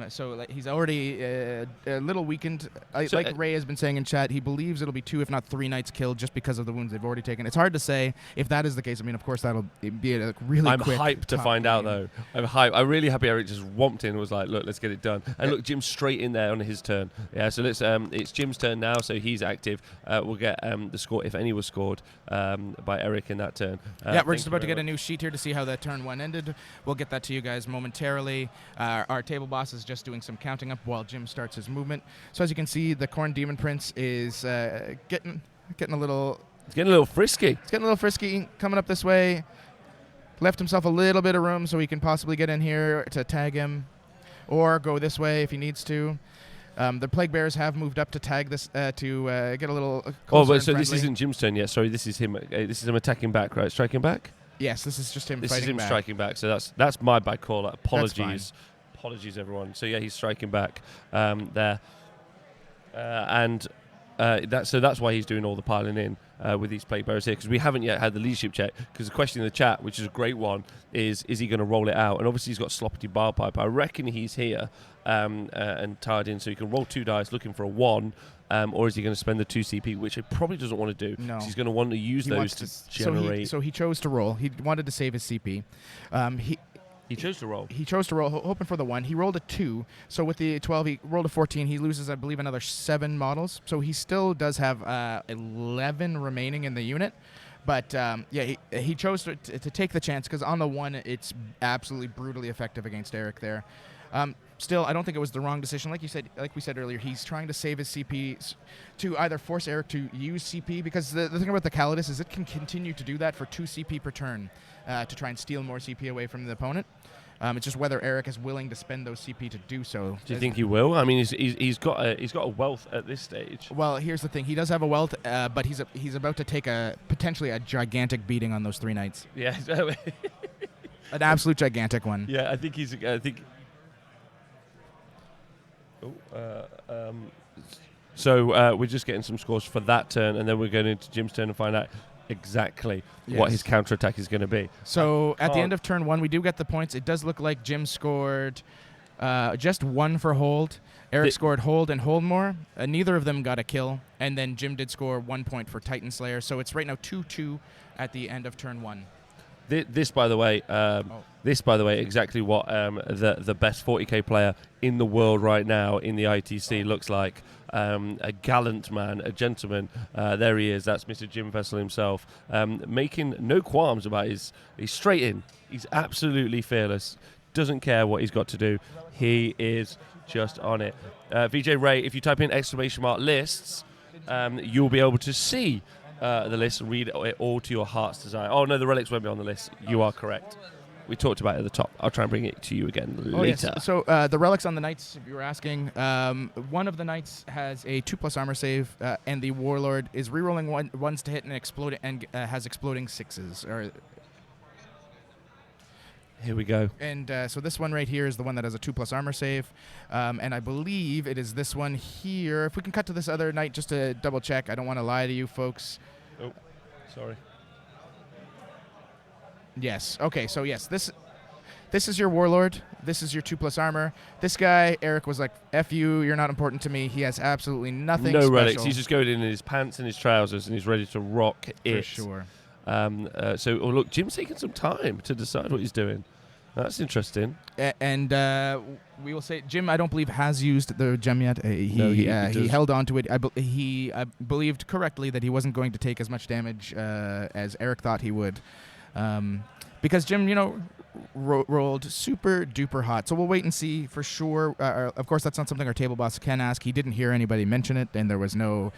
Speaker 2: So like, he's already a little weakened. Like Ray has been saying in chat, he believes it'll be 2, if not 3 knights killed just because of the wounds they've already taken. It's hard to say if that is the case. I mean, of course, that'll be a really quick.
Speaker 1: I'm hyped to find out, though. I'm hyped. I'm really happy Eric just whomped in and was like, look, let's get it done. And look, Jim's straight in there on his turn. Yeah, so let's. It's Jim's turn now, so he's active. We'll get the score, if any was scored, by Eric in that turn.
Speaker 2: Yeah, we're just about to get a new sheet here to see how that turn 1 ended. We'll get that to you guys momentarily. Our table boss is just doing some counting up while Jim starts his movement. So as you can see, the Khorne Demon Prince is getting a little...
Speaker 1: It's getting a little frisky.
Speaker 2: It's getting a little frisky, coming up this way. Left himself a little bit of room so he can possibly get in here to tag him, or go this way if he needs to. The Plague Bearers have moved up to tag this to get a little closer
Speaker 1: but so
Speaker 2: and
Speaker 1: this
Speaker 2: friendly.
Speaker 1: isn't Jim's turn yet. Sorry, this is him. This is him attacking back, right? Striking back?
Speaker 2: Yes, this is just him
Speaker 1: This
Speaker 2: fighting
Speaker 1: is him
Speaker 2: back.
Speaker 1: striking back. So that's my bad call. Apologies.
Speaker 2: That's
Speaker 1: Apologies, everyone. So yeah, he's striking back there, so that's why he's doing all the piling in with these Plague Bearers here, because we haven't yet had the leadership check. Because the question in the chat, which is a great one, is he going to roll it out? And obviously he's got Sloppity Barpipe. I reckon he's here and tied in, so he can roll 2 dice looking for a 1. Or is he going to spend the 2 CP, which he probably doesn't want to do?
Speaker 2: No.
Speaker 1: He's going to want to use those to generate.
Speaker 2: So he chose to roll. He wanted to save his CP.
Speaker 1: He chose to roll.
Speaker 2: He chose to roll, hoping for the 1. He rolled a 2. So with the 12, he rolled a 14. He loses, I believe, another 7 models. So he still does have 11 remaining in the unit. But he chose to take the chance, because on the 1, it's absolutely brutally effective against Eric there. Still, I don't think it was the wrong decision. Like we said earlier, he's trying to save his CP to either force Eric to use CP, because the thing about the Calidus is it can continue to do that for 2 CP per turn to try and steal more CP away from the opponent. It's just whether Eric is willing to spend those CP to do so.
Speaker 1: Do you think he will? I mean, he's got a wealth at this stage.
Speaker 2: Well, here's the thing: he does have a wealth, but he's about to take potentially a gigantic beating on those 3 knights.
Speaker 1: Yeah,
Speaker 2: An absolute gigantic one.
Speaker 1: Yeah, I think. So we're just getting some scores for that turn, and then we're going into Jim's turn and find out exactly what his counterattack is going to be.
Speaker 2: So at the end of turn 1, we do get the points. It does look like Jim scored just 1 for hold. Eric scored hold and hold more. Neither of them got a kill. And then Jim did score 1 point for Titan Slayer. So it's right now 2-2 at the end of turn 1.
Speaker 1: This, by the way, exactly what the best 40k player in the world right now in the ITC looks like. A gallant man, a gentleman. There he is. That's Mr. Jim Vessel himself, making no qualms about he's straight in. He's absolutely fearless. Doesn't care what he's got to do. He is just on it. VJ Ray, if you type in !lists, you'll be able to see the list and read it all to your heart's desire. Oh no, the relics won't be on the list. You are correct. We talked about it at the top. I'll try and bring it to you again later.
Speaker 2: Yes. So the relics on the knights, if you were asking, one of the knights has a 2+ armor save, and the warlord is rerolling ones to hit and explode and has exploding 6s.
Speaker 1: Here we go.
Speaker 2: And so this one right here is the one that has a 2+ armor save, and I believe it is this one here. If we can cut to this other knight just to double check. I don't want to lie to you folks.
Speaker 1: Oh, sorry.
Speaker 2: Yes. Okay. So yes, this is your warlord. This is your 2+ armor. This guy, Eric, was like, "F you. You're not important to me." He has absolutely nothing.
Speaker 1: No
Speaker 2: special.
Speaker 1: relics. He's just going in his pants and his trousers, and he's ready to rock it.
Speaker 2: For sure.
Speaker 1: Look, Jim's taking some time to decide what he's doing. That's interesting.
Speaker 2: And we will say, Jim, I don't believe has used the gem yet.
Speaker 1: He
Speaker 2: held on to it. He believed correctly that he wasn't going to take as much damage as Eric thought he would, because Jim, rolled super duper hot. So we'll wait and see for sure. Of course, that's not something our table boss can ask. He didn't hear anybody mention it, and there was no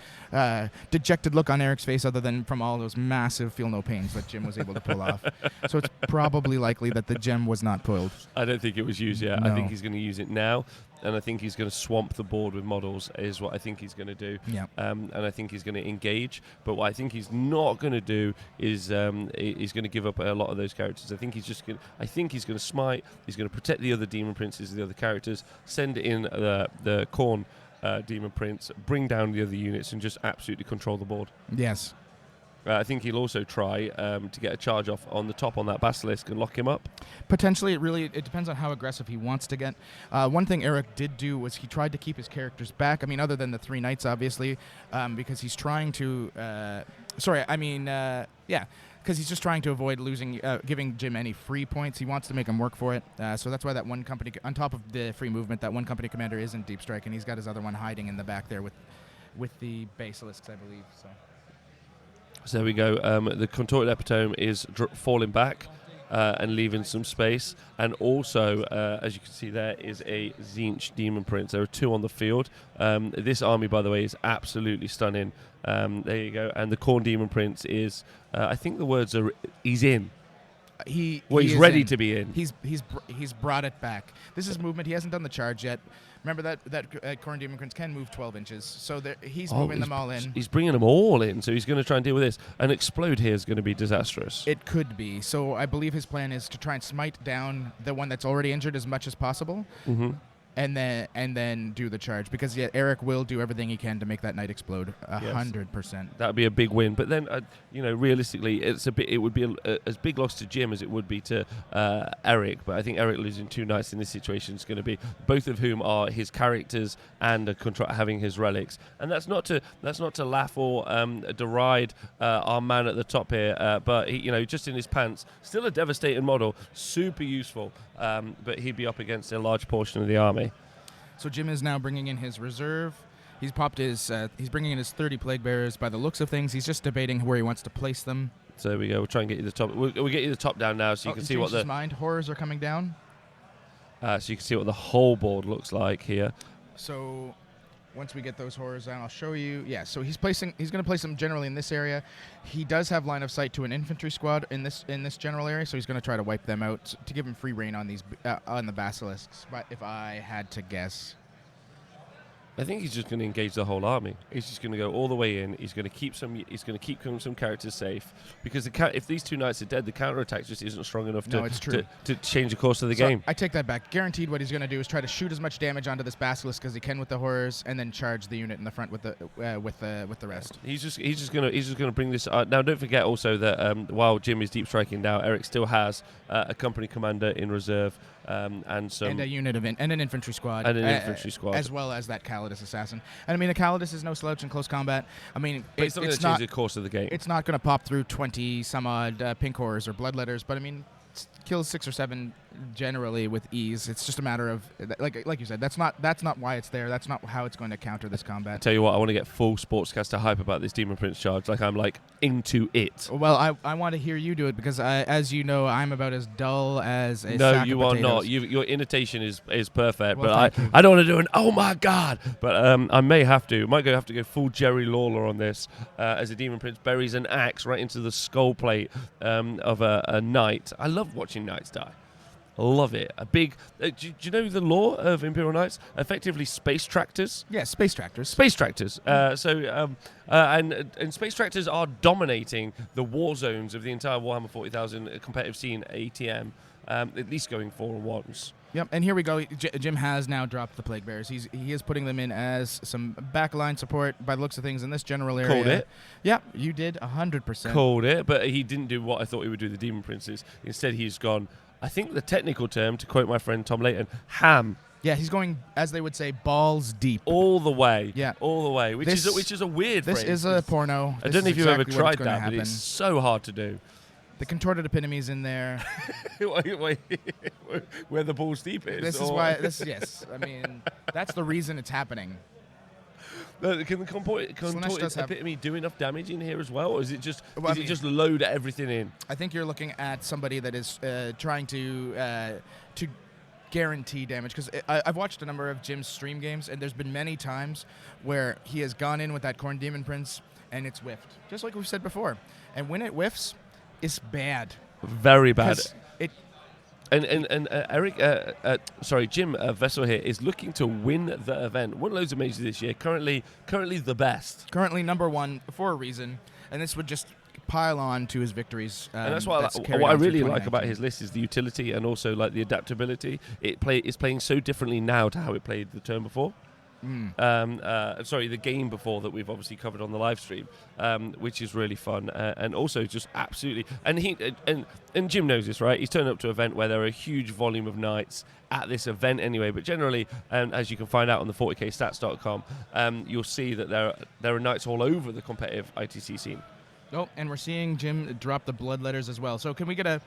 Speaker 2: dejected look on Eric's face other than from all those massive feel no pains that Jim was able to pull off. So it's probably likely that the gem was not pulled.
Speaker 1: I don't think it was used yet.
Speaker 2: No.
Speaker 1: I think he's going to use it now, and I think he's going to swamp the board with models is what I think he's going to do.
Speaker 2: Yeah.
Speaker 1: And I think he's going to engage. But what I think he's not going to do is he's going to give up a lot of those characters. I think he's just going. I think he's going to smite. He's going to protect the other demon princes, the other characters, send in the Khorne demon prince, bring down the other units, and just absolutely control the board.
Speaker 2: Yes.
Speaker 1: I think he'll also try to get a charge off on the top on that basilisk and lock him up.
Speaker 2: Potentially, it depends on how aggressive he wants to get. One thing Eric did do was he tried to keep his characters back. I mean, other than the 3 knights, obviously, because he's trying to. Because he's just trying to avoid giving Jim any free points. He wants to make him work for it. So that's why that one company, on top of the free movement, that one company commander isn't deep strike, and he's got his other one hiding in the back there with the basilisks, I believe. So
Speaker 1: there we go. The contorted epitome is falling back and leaving some space. And also, as you can see, there is a Tzeentch Demon Prince. There are 2 on the field. This army, by the way, is absolutely stunning. There you go. And the Khorne Demon Prince is, I think the words are, he's in. He's ready to be in.
Speaker 2: He's brought it back. This is movement. He hasn't done the charge yet. Remember that Khorne Demon Prince can move 12 inches, so he's moving them all in.
Speaker 1: He's bringing them all in, so he's going to try and deal with this. An explode here is going to be disastrous.
Speaker 2: It could be. So I believe his plan is to try and smite down the one that's already injured as much as possible.
Speaker 1: Mm-hmm.
Speaker 2: And then do the charge, because Eric will do everything he can to make that knight explode 100%.
Speaker 1: That would be a big win, but then realistically, it would be as big loss to Jim as it would be to Eric. But I think Eric losing 2 knights in this situation is going to be both of whom are his characters and having his relics, and that's not to laugh or deride our man at the top here. But he, just in his pants, still a devastating model, super useful. But he'd be up against a large portion of the army.
Speaker 2: So Jim is now bringing in his reserve. He's bringing in his 30 plague bearers. By the looks of things, he's just debating where he wants to place them.
Speaker 1: So there we go. We'll try and get you the top. We'll get you the top down now, so you can see what the
Speaker 2: mind horrors are coming down.
Speaker 1: So you can see what the whole board looks like here.
Speaker 2: So once we get those horrors down, I'll show you. Yeah, so he's going to place them generally in this area. He does have line of sight to an infantry squad in this general area, so he's going to try to wipe them out to give him free reign on these on the basilisks. But if I had to guess,
Speaker 1: I think he's just going to engage the whole army. He's just going to go all the way in. He's going to keep some characters safe because if these 2 knights are dead, the counterattack just isn't strong enough to change the course of the game.
Speaker 2: I take that back. Guaranteed, what he's going to do is try to shoot as much damage onto this basilisk as he can with the horrors, and then charge the unit in the front with the rest.
Speaker 1: He's just going to bring this. Now, don't forget also that while Jim is deep striking now, Eric still has a company commander in reserve. And
Speaker 2: a unit of and an infantry squad, as well as that Calidus assassin. And I mean, the Calidus is no slouch in close combat. I mean,
Speaker 1: it's not going to change the course of the game.
Speaker 2: It's not going to pop through 20 some odd pink horrors or bloodletters, but I mean, kills 6 or 7 generally with ease. It's just a matter of like you said. That's not why it's there. That's not how it's going to counter this combat.
Speaker 1: I tell you what, I want to get full sportscaster hype about this Demon Prince charge. Like I'm into it.
Speaker 2: Well, I want to hear you do it because as you know, I'm about as dull as a
Speaker 1: No,
Speaker 2: sack
Speaker 1: you
Speaker 2: of
Speaker 1: are
Speaker 2: potatoes.
Speaker 1: not. Your intonation is perfect,
Speaker 2: Well,
Speaker 1: but I don't want to do an oh my god. But I may have to. Might have to go full Jerry Lawler on this as a Demon Prince buries an axe right into the skull plate of a knight. I love watching knights die. Love it. A big. Do you know the lore of Imperial Knights? Effectively, space tractors.
Speaker 2: Yeah, space tractors.
Speaker 1: Space tractors. And space tractors are dominating the war zones of the entire Warhammer 40,000 competitive scene ATM. At least going 4 and 1s.
Speaker 2: Yep, and here we go. Jim has now dropped the Plague Bearers. He is putting them in as some backline support by the looks of things in this general area.
Speaker 1: Called it.
Speaker 2: Yeah, you did 100%.
Speaker 1: Called it, but he didn't do what I thought he would do the Demon Princes. Instead, he's gone, I think the technical term, to quote my friend Tom Layton, ham.
Speaker 2: Yeah, he's going, as they would say, balls deep.
Speaker 1: All the way.
Speaker 2: Yeah.
Speaker 1: All the way, which is a weird phrase.
Speaker 2: This is a porno.
Speaker 1: I don't know if you've ever tried that, but it's so hard to do.
Speaker 2: The contorted epitome's in there.
Speaker 1: Wait, where the balls deep is.
Speaker 2: This is why. Yes. I mean, that's the reason it's happening.
Speaker 1: No, can the contorted epitome do enough damage in here as well, or is it just just load everything in?
Speaker 2: I think you're looking at somebody that is trying to guarantee damage, because I've watched a number of Jim's stream games, and there's been many times where he has gone in with that Khorne Demon Prince and it's whiffed, just like we've said before. And when it whiffs, it's bad.
Speaker 1: Very bad. Jim Vessel here is looking to win the event. Won loads of majors this year. Currently the best.
Speaker 2: Currently number 1 for a reason, and this would just pile on to his victories.
Speaker 1: And that's what I really like about his list is the utility and also like the adaptability. It's playing so differently now to how it played the turn before. The game before that we've obviously covered on the live stream, which is really fun, and also just absolutely. And Jim knows this, right? He's turned up to an event where there are a huge volume of knights at this event anyway. But generally, as you can find out on the 40kstats.com, you'll see that there are knights all over the competitive ITC scene.
Speaker 2: Oh, and we're seeing Jim drop the bloodletters as well. So can we get a...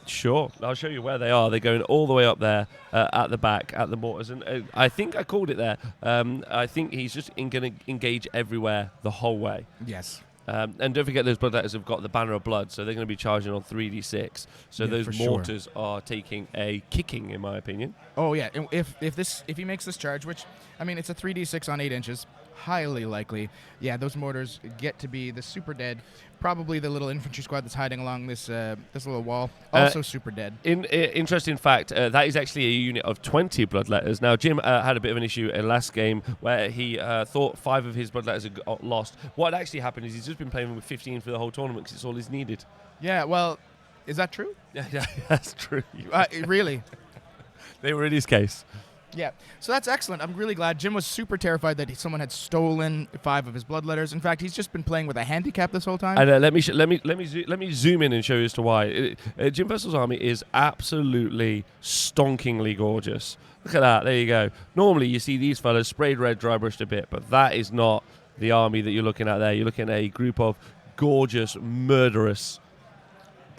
Speaker 1: Sure, I'll show you where they are. They're going all the way up there at the back, at the mortars. And I think I called it there. I think he's just going to engage everywhere the whole way.
Speaker 2: Yes.
Speaker 1: And don't forget those bloodletters have got the banner of blood, so they're going to be charging on 3d6. So those mortars are taking a kicking, in my opinion.
Speaker 2: Oh, yeah. If he makes this charge, which, I mean, it's a 3d6 on 8 inches, highly likely. Yeah, those mortars get to be the super dead. Probably the little infantry squad that's hiding along this little wall, also super dead.
Speaker 1: Interesting fact, that is actually a unit of 20 bloodletters. Now, Jim had a bit of an issue in last game where he thought 5 of his bloodletters had got lost. What actually happened is he's just been playing with 15 for the whole tournament because it's all he's needed.
Speaker 2: Yeah, well, is that true?
Speaker 1: Yeah, that's true.
Speaker 2: Really?
Speaker 1: They were in his case.
Speaker 2: Yeah, so that's excellent. I'm really glad. Jim was super terrified that someone had stolen 5 of his bloodletters. In fact, he's just been playing with a handicap this whole time.
Speaker 1: And let me zoom in and show you as to why. Jim Vessel's army is absolutely stonkingly gorgeous. Look at that. There you go. Normally, you see these fellas sprayed red, dry brushed a bit, but that is not the army that you're looking at there. You're looking at a group of gorgeous, murderous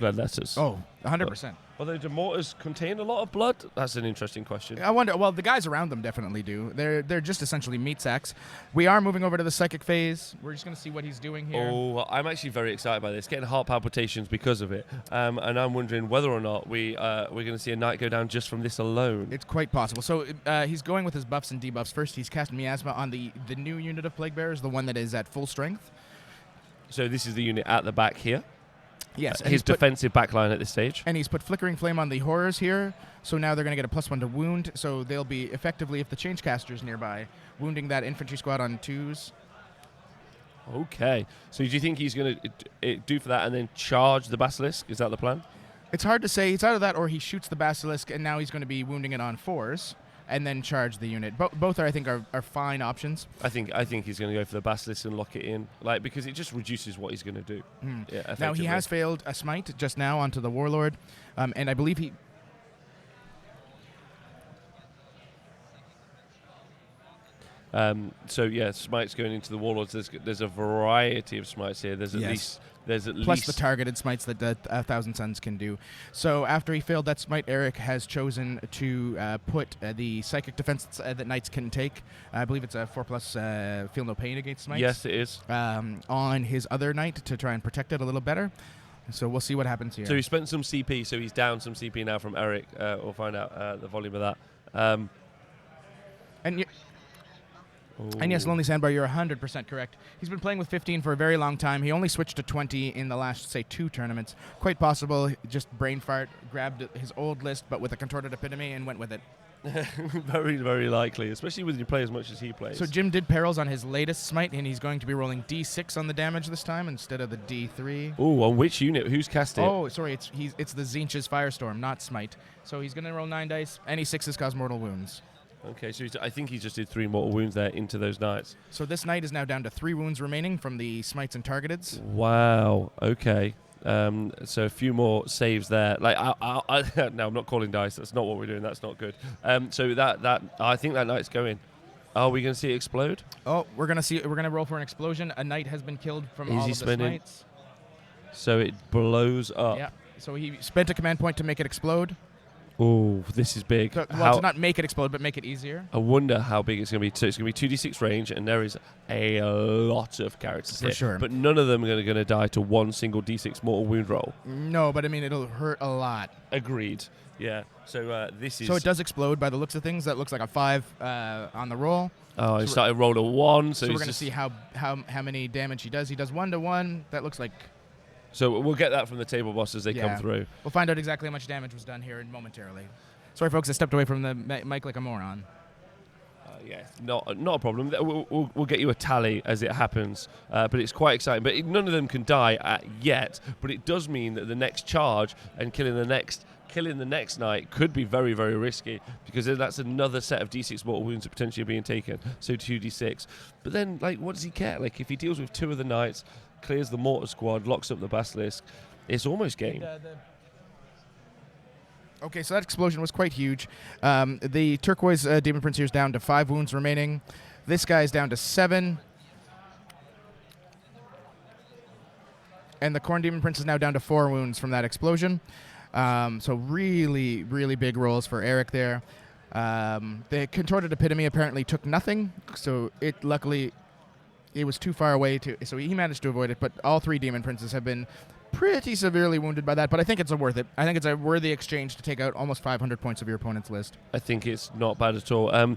Speaker 1: bloodletters.
Speaker 2: Oh, 100%.
Speaker 1: Although do mortars contain a lot of blood? That's an interesting question.
Speaker 2: I wonder. Well, the guys around them definitely do. They're just essentially meat sacks. We are moving over to the psychic phase. We're just going to see what he's doing here.
Speaker 1: Oh, I'm actually very excited by this. Getting heart palpitations because of it. And I'm wondering whether or not we're going to see a knight go down just from this alone.
Speaker 2: It's quite possible. So he's going with his buffs and debuffs. First, he's casting Miasma on the new unit of Plague Bearers, the one that is at full strength.
Speaker 1: So this is the unit at the back here.
Speaker 2: Yes, and
Speaker 1: his defensive backline at this stage.
Speaker 2: And he's put Flickering Flame on the Horrors here, so now they're going to get a +1 to wound, so they'll be effectively, if the Changecaster's nearby, wounding that infantry squad on 2s.
Speaker 1: Okay. So do you think he's going to do for that and then charge the Basilisk? Is that the plan?
Speaker 2: It's hard to say. It's either that or he shoots the Basilisk, and now he's going to be wounding it on 4s. And then charge the unit. Both are, I think, are fine options.
Speaker 1: I think he's going to go for the Basilisk and lock it in, because it just reduces what he's going to do. Yeah,
Speaker 2: now he has failed a smite just now onto the Warlord, and I believe he.
Speaker 1: So yeah, smites going into the Warlords. There's a variety of smites here. There's at
Speaker 2: Plus
Speaker 1: least
Speaker 2: the targeted smites that 1,000 Suns can do. So after he failed that smite, Eric has chosen to put the psychic defense that knights can take. I believe it's a 4+ feel no pain against smites.
Speaker 1: Yes, it is.
Speaker 2: On his other knight to try and protect it a little better. So we'll see what happens here.
Speaker 1: So he spent some CP, so he's down some CP now from Eric. We'll find out the volume of that.
Speaker 2: And yes, Lonely Sandbar, you're 100% correct. He's been playing with 15 for a very long time. He only switched to 20 in the last, say, 2 tournaments. Quite possible, just brain fart, grabbed his old list, but with a contorted epitome and went with it.
Speaker 1: Very, very likely, especially when you play as much as he plays.
Speaker 2: So Jim did perils on his latest smite, and he's going to be rolling D6 on the damage this time instead of the D3.
Speaker 1: Oh, on which unit? Who's cast it?
Speaker 2: Oh, sorry, it's the Zinch's Firestorm, not smite. So he's going to roll 9 dice. Any 6s cause mortal wounds.
Speaker 1: Okay, so I think he just did 3 mortal wounds there into those knights.
Speaker 2: So this knight is now down to 3 wounds remaining from the smites and targeteds.
Speaker 1: Wow. Okay. So a few more saves there. Like, no, I'm not calling dice. That's not what we're doing. That's not good. So that I think that knight's going. Are we going to see it explode?
Speaker 2: Oh, we're gonna roll for an explosion. A knight has been killed from all of the smites.
Speaker 1: So it blows up.
Speaker 2: Yeah. So he spent a command point to make it explode.
Speaker 1: Oh, this is big.
Speaker 2: To not make it explode, but make it easier.
Speaker 1: I wonder how big it's going to be. So it's going to be 2d6 range, and there is a lot of characters
Speaker 2: for
Speaker 1: here.
Speaker 2: Sure.
Speaker 1: But none of them are going to die to one single d6 mortal wound roll.
Speaker 2: No, but I mean, it'll hurt a lot.
Speaker 1: Agreed. Yeah. So this is...
Speaker 2: So it does explode by the looks of things. That looks like a 5 on the roll.
Speaker 1: Oh, he started roll a 1. So
Speaker 2: we're going to see how many damage he does. He does 1 to 1. That looks like...
Speaker 1: So we'll get that from the table boss as they come through.
Speaker 2: We'll find out exactly how much damage was done here momentarily. Sorry, folks, I stepped away from the mic like a moron.
Speaker 1: Yeah, not a problem. We'll get you a tally as it happens, but it's quite exciting. But none of them can die yet. But it does mean that the next charge and killing the next knight could be very, very risky, because then that's another set of d6 mortal wounds potentially being taken. So 2d6. But then, like, what does he care? Like, if he deals with 2 of the knights, clears the mortar squad, locks up the basilisk, it's almost game.
Speaker 2: Okay, so that explosion was quite huge. The turquoise Demon Prince here is down to 5 wounds remaining. This guy's down to 7. And the Corn Demon Prince is now down to 4 wounds from that explosion. So really, really big rolls for Eric there. The contorted epitome apparently took nothing, so luckily it was too far away so he managed to avoid it, but all 3 Demon Princes have been pretty severely wounded by that, but I think it's worth it. I think it's a worthy exchange to take out almost 500 points of your opponent's list.
Speaker 1: I think it's not bad at all. And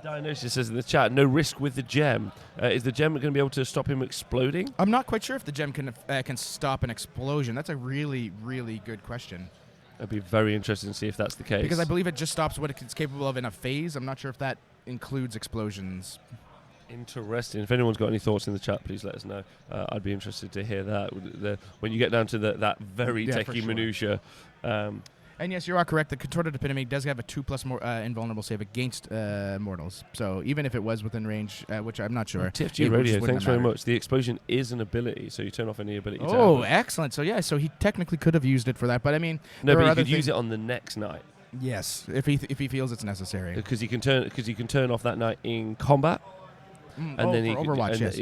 Speaker 1: Dionysus says in the chat, no risk with the gem. Is the gem going to be able to stop him exploding?
Speaker 2: I'm not quite sure if the gem can stop an explosion. That's a really, really good question.
Speaker 1: It'd be very interesting to see if that's the case.
Speaker 2: Because I believe it just stops what it's capable of in a phase. I'm not sure if that includes explosions.
Speaker 1: Interesting. If anyone's got any thoughts in the chat, please let us know. I'd be interested to hear that. When you get down to that very techie minutiae.
Speaker 2: And yes, you are correct. The contorted epitome does have a 2+ more invulnerable save against mortals. So even if it was within range, which I'm not sure.
Speaker 1: TFG Radio, thanks very much. The explosion is an ability, so you turn off any ability.
Speaker 2: Oh, excellent. So yeah, so he technically could have used it for that, but I mean,
Speaker 1: no, but he could use it on the next night.
Speaker 2: Yes, if he feels it's necessary.
Speaker 1: Because you can turn off that night in combat.
Speaker 2: And then for Overwatch,
Speaker 1: yes.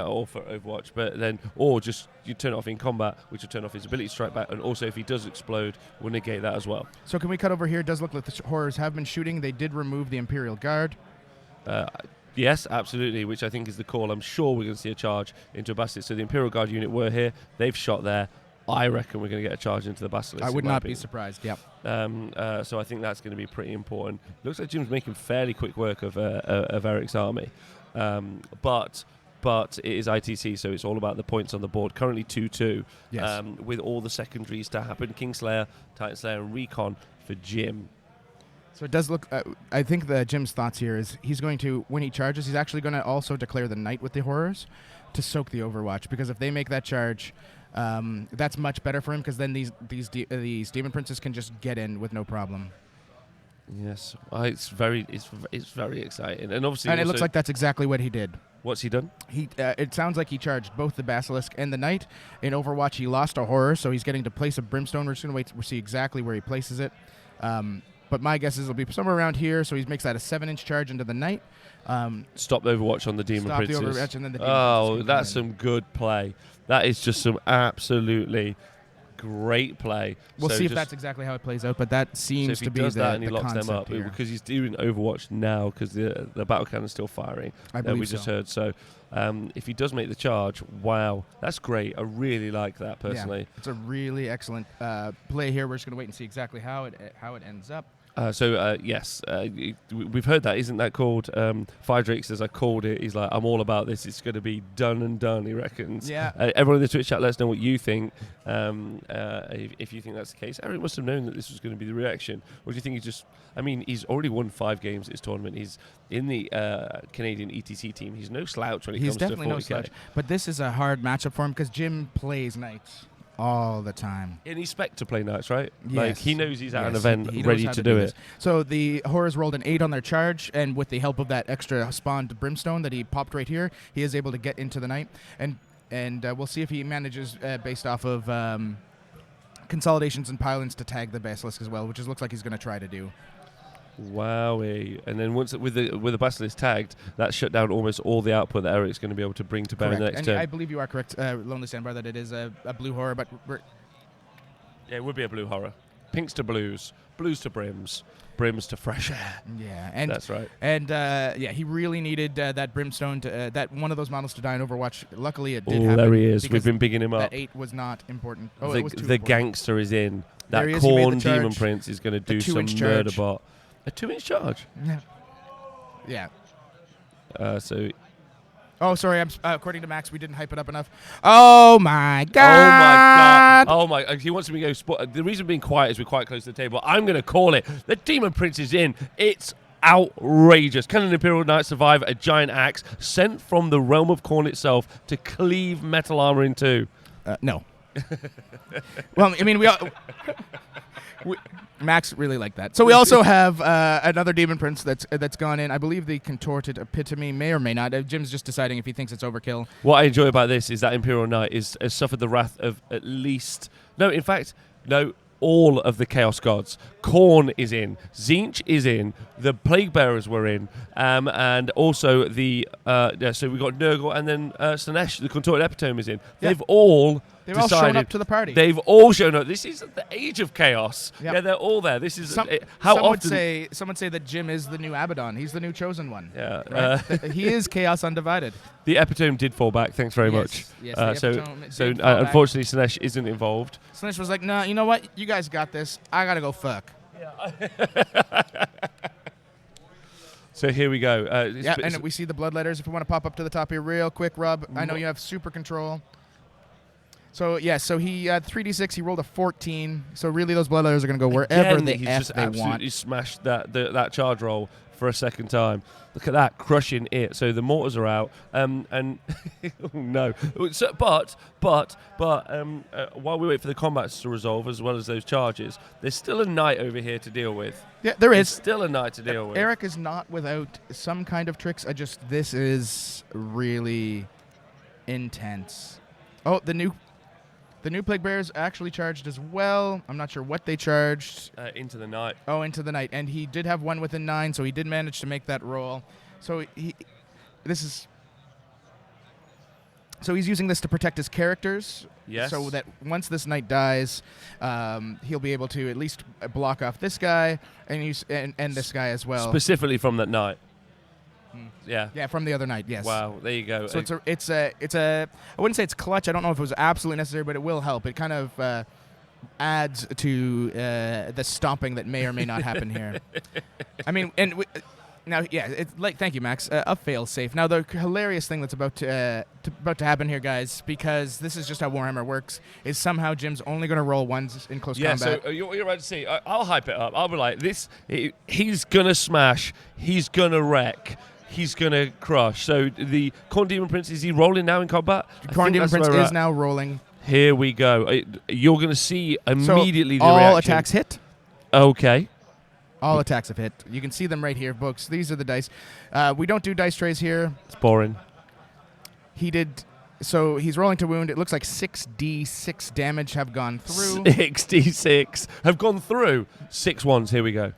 Speaker 1: Or for Overwatch, or just you turn it off in combat, which will turn off his ability to strike back, and also if he does explode, we'll negate that as well.
Speaker 2: So can we cut over here? It does look like the horrors have been shooting. They did remove the Imperial Guard.
Speaker 1: Yes, absolutely, which I think is the call. I'm sure we're going to see a charge into a Basilisk. So the Imperial Guard unit were here. They've shot there. I reckon we're going to get a charge into the Basilisk.
Speaker 2: I would not be surprised, yep.
Speaker 1: So I think that's going to be pretty important. Looks like Jim's making fairly quick work of Eric's army. But but it is ITC, so it's all about the points on the board. Currently 2-2,
Speaker 2: Yes.
Speaker 1: with all the secondaries to happen. Kingslayer, Titan Slayer, and Recon for Jim.
Speaker 2: So it does look. I think the Jim's thoughts here is he's going to, when he charges, he's actually going to also declare the Knight with the Horrors to soak the Overwatch, because if they make that charge, that's much better for him, because then these Demon Princes can just get in with no problem.
Speaker 1: Yes, it's very exciting, and obviously,
Speaker 2: And it looks like that's exactly what he did.
Speaker 1: What's he done?
Speaker 2: It sounds like he charged both the Basilisk and the Knight. In Overwatch, he lost a Horror, so he's getting to place a Brimstone. We're just going to wait to see exactly where he places it. But my guess is it'll be somewhere around here, so he makes that a 7-inch charge into the Knight.
Speaker 1: Stop the Overwatch on the Demon Princes.
Speaker 2: Stop the Overwatch, and then the Demon Princes.
Speaker 1: That's some good play. That is just some absolutely great play.
Speaker 2: We'll see if that's exactly how it plays out, but that seems
Speaker 1: so
Speaker 2: to be
Speaker 1: does
Speaker 2: the
Speaker 1: that and he
Speaker 2: the
Speaker 1: locks them
Speaker 2: concept
Speaker 1: up
Speaker 2: here.
Speaker 1: because he's doing Overwatch now because the battle cannon's still firing.
Speaker 2: I believe
Speaker 1: we just heard. So if he does make the charge, wow, that's great. I really like that personally.
Speaker 2: Yeah, it's a really excellent play here. We're just going to wait and see exactly how it ends up.
Speaker 1: Yes, we've heard that. Isn't that called Fire Drake says I called it. He's like, I'm all about this. It's going to be done and done, he reckons.
Speaker 2: Yeah.
Speaker 1: Everyone in the Twitch chat, let us know what you think. If you think that's the case. Eric must have known that this was going to be the reaction. Or do you think he's already won 5 games at this tournament. He's in the Canadian ETC team. He's no slouch when it comes to 40k.
Speaker 2: He's definitely no slouch. But this is a hard matchup for him because Jim plays Knights all the time.
Speaker 1: And he's spec to play Knights, right?
Speaker 2: Yes.
Speaker 1: Like, he knows he's at an
Speaker 2: Yes,
Speaker 1: event
Speaker 2: he
Speaker 1: ready
Speaker 2: knows how
Speaker 1: to do it.
Speaker 2: this. So the Horrors rolled an 8 on their charge, and with the help of that extra spawned Brimstone that he popped right here, he is able to get into the Knight. And we'll see if he manages, based off of consolidations and pylons, to tag the Basilisk as well, which looks like he's going to try to do.
Speaker 1: Wowie. And then once with the Basilisk tagged, that shut down almost all the output that Eric's going to be able to bring to bear in the next
Speaker 2: and
Speaker 1: turn.
Speaker 2: I believe you are correct, Lonely Sandbar, that it is a blue Horror, but
Speaker 1: yeah, it would be a blue Horror. Pinks to blues, blues to brims, brims to fresh air.
Speaker 2: Yeah, and
Speaker 1: that's right.
Speaker 2: And he really needed that Brimstone to that one of those models to die in Overwatch. Luckily, it did happen.
Speaker 1: There he is. We've been bigging him up.
Speaker 2: That 8 was not important. Oh,
Speaker 1: the
Speaker 2: it was too
Speaker 1: the
Speaker 2: important.
Speaker 1: gangster is in. That
Speaker 2: There he is, he made
Speaker 1: corn
Speaker 2: the charge.
Speaker 1: demon prince is going to do some
Speaker 2: 2-inch
Speaker 1: murder
Speaker 2: charge.
Speaker 1: bot. A 2-inch charge.
Speaker 2: Yeah.
Speaker 1: So
Speaker 2: Oh, sorry. According to Max, we didn't hype it up enough. Oh my god!
Speaker 1: Oh my! He wants me to go. The reason being quiet is we're quite close to the table. I'm going to call it. The demon prince is in. It's outrageous. Can an Imperial Knight survive a giant axe sent from the realm of Khorne itself to cleave metal armor in two?
Speaker 2: No. Well, I mean, Max really liked that. So we also have another demon prince that's gone in. I believe the contorted epitome may or may not. Jim's just deciding if he thinks it's overkill.
Speaker 1: What I enjoy about this is that Imperial Knight has suffered the wrath of at least all of the Chaos Gods. Khorne is in. Tzeentch is in. The Plague Bearers were in. And also the... so we got Nurgle and then Slaanesh, the Contorted Epitome, is in.
Speaker 2: Yeah.
Speaker 1: They've all
Speaker 2: shown up to the party.
Speaker 1: They've all shown up. This is the age of chaos.
Speaker 2: Yep.
Speaker 1: Yeah, they're all there. This is...
Speaker 2: Some would say that Jim is the new Abaddon. He's the new chosen one.
Speaker 1: Yeah.
Speaker 2: Right? He is Chaos Undivided.
Speaker 1: The Epitome did fall back. Thanks very much.
Speaker 2: Yes, the Epitome did fall back.
Speaker 1: Unfortunately, Slaanesh isn't involved.
Speaker 2: Slaanesh was like, "No, you know what? You guys got this. I gotta go fuck."
Speaker 1: So here we go.
Speaker 2: And we see the bloodletters. If we want to pop up to the top here real quick, Rob, I know you have super control. So he had 3d6. He rolled a 14. So really, those bloodletters are going to go wherever
Speaker 1: Again, he's
Speaker 2: F
Speaker 1: just
Speaker 2: they
Speaker 1: absolutely
Speaker 2: want.
Speaker 1: smashed that charge roll for a second time. Look at that, crushing it. So the mortars are out. And oh no. So, but while we wait for the combats to resolve, as well as those charges, there's still a knight over here to deal with.
Speaker 2: Yeah, there
Speaker 1: There's
Speaker 2: is.
Speaker 1: still a knight to deal with.
Speaker 2: Eric is not without some kind of tricks. This is really intense. Oh, the new Plague Bearers actually charged as well. I'm not sure what they charged.
Speaker 1: Into the knight.
Speaker 2: Oh, into the knight. And he did have one within 9, so he did manage to make that roll. So he's using this to protect his characters.
Speaker 1: Yes.
Speaker 2: So that once this knight dies, he'll be able to at least block off this guy and this guy as well.
Speaker 1: Specifically from that knight. Yeah.
Speaker 2: Yeah, from the other night, yes.
Speaker 1: Wow, there you go.
Speaker 2: So it's a I wouldn't say it's clutch. I don't know if it was absolutely necessary, but it will help. It kind of adds to the stomping that may or may not happen here. I mean, Now, yeah, it's like thank you, Max. A fail safe. Now, the hilarious thing that's about to happen here, guys, because this is just how Warhammer works, is somehow Jim's only going to roll ones in close combat.
Speaker 1: So you're about to see. I'll hype it up. I'll be like, he's gonna smash. He's gonna wreck. He's gonna crush. So the Khorne Demon Prince, is he rolling now in combat?
Speaker 2: Khorne Demon Prince is now rolling.
Speaker 1: Here we go. You're gonna see immediately the
Speaker 2: all
Speaker 1: reaction.
Speaker 2: attacks hit.
Speaker 1: Okay.
Speaker 2: All attacks have hit. You can see them right here, books. These are the dice. We don't do dice trays here.
Speaker 1: It's boring.
Speaker 2: He did. So he's rolling to wound. It looks like 6d6 damage have gone through.
Speaker 1: 6d6 have gone through. 6 ones. Here we go.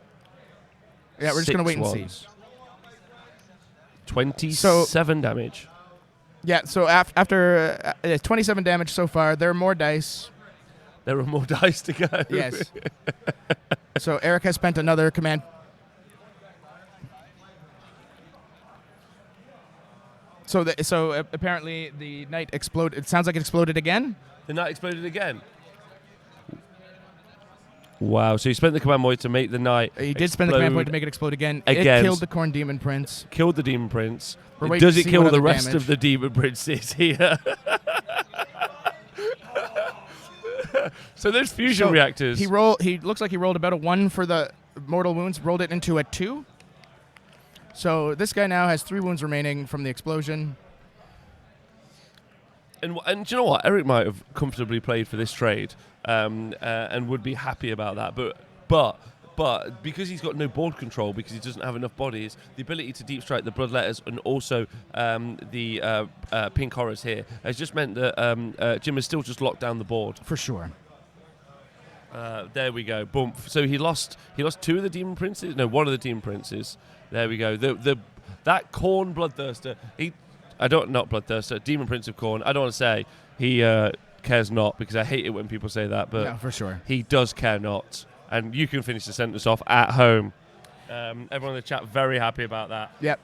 Speaker 2: Yeah, we're just going to wait and see.
Speaker 1: 27 damage.
Speaker 2: Yeah, so after 27 damage so far, there are more dice.
Speaker 1: There are more dice to go.
Speaker 2: Yes. So Eric has spent another command. So apparently the knight exploded. It sounds like it exploded again.
Speaker 1: The knight exploded again. Wow. So he spent the command point to make the knight.
Speaker 2: He did spend the command point to make it explode again. It killed the Khorne Demon Prince.
Speaker 1: Killed the Demon Prince.
Speaker 2: Does
Speaker 1: Does it kill the rest of the Demon Princes here? So there's fusion reactors.
Speaker 2: He looks like he rolled about a 1 for the mortal wounds. Rolled it into a 2. So this guy now has 3 wounds remaining from the explosion.
Speaker 1: And do you know what? Eric might have comfortably played for this trade and would be happy about that. But because he's got no board control, because he doesn't have enough bodies, the ability to deep strike the bloodletters and also the pink horrors here has just meant that Jim has still just locked down the board.
Speaker 2: For sure.
Speaker 1: There we go. Boom. So he lost 2 of the Demon Princes. No, 1 of the Demon Princes. There we go. That Khorne Bloodthirster. Not Bloodthirster. Demon Prince of Khorne. I don't want to say he cares not, because I hate it when people say that. But
Speaker 2: yeah, for sure.
Speaker 1: He does care not. And you can finish the sentence off at home. Everyone in the chat very happy about that.
Speaker 2: Yeah.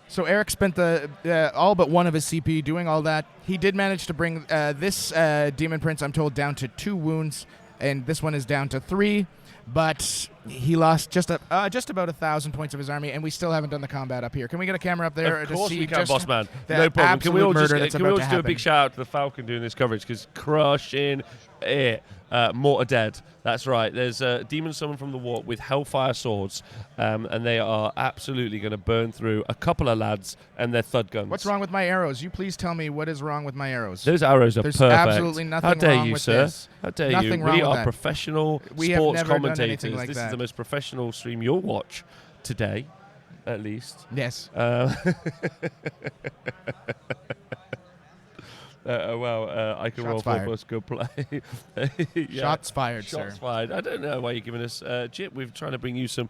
Speaker 2: So Eric spent all but 1 of his CP doing all that. He did manage to bring this Demon Prince, I'm told, down to 2 wounds, and this one is down to 3. But he lost just about 1,000 points of his army, and we still haven't done the combat up here. Can we get a camera up there
Speaker 1: of
Speaker 2: to
Speaker 1: course
Speaker 2: see
Speaker 1: we can,
Speaker 2: just
Speaker 1: boss man.
Speaker 2: the
Speaker 1: No problem.
Speaker 2: absolute murder that's about to happen?
Speaker 1: do a big shout out to the Falcon doing this coverage, because crushing it. Mortar dead. That's right. There's a demon summon from the warp with hellfire swords, and they are absolutely going to burn through a couple of lads and their thud guns.
Speaker 2: What's wrong with my arrows? You please tell me what is wrong with my arrows.
Speaker 1: Those arrows are
Speaker 2: There's
Speaker 1: perfect.
Speaker 2: absolutely nothing
Speaker 1: How dare
Speaker 2: wrong
Speaker 1: you,
Speaker 2: with
Speaker 1: sir?
Speaker 2: this.
Speaker 1: How dare
Speaker 2: Nothing
Speaker 1: you?
Speaker 2: wrong
Speaker 1: We
Speaker 2: with
Speaker 1: are
Speaker 2: that.
Speaker 1: professional
Speaker 2: We have
Speaker 1: sports
Speaker 2: never done
Speaker 1: commentators.
Speaker 2: anything like
Speaker 1: This
Speaker 2: that.
Speaker 1: is the most professional stream you'll watch today, at least.
Speaker 2: Yes.
Speaker 1: I can roll 4 plus good play. Yeah.
Speaker 2: Shots fired,
Speaker 1: sir.
Speaker 2: Shots
Speaker 1: fired. I don't know why you're giving us Chip. We're trying to bring you some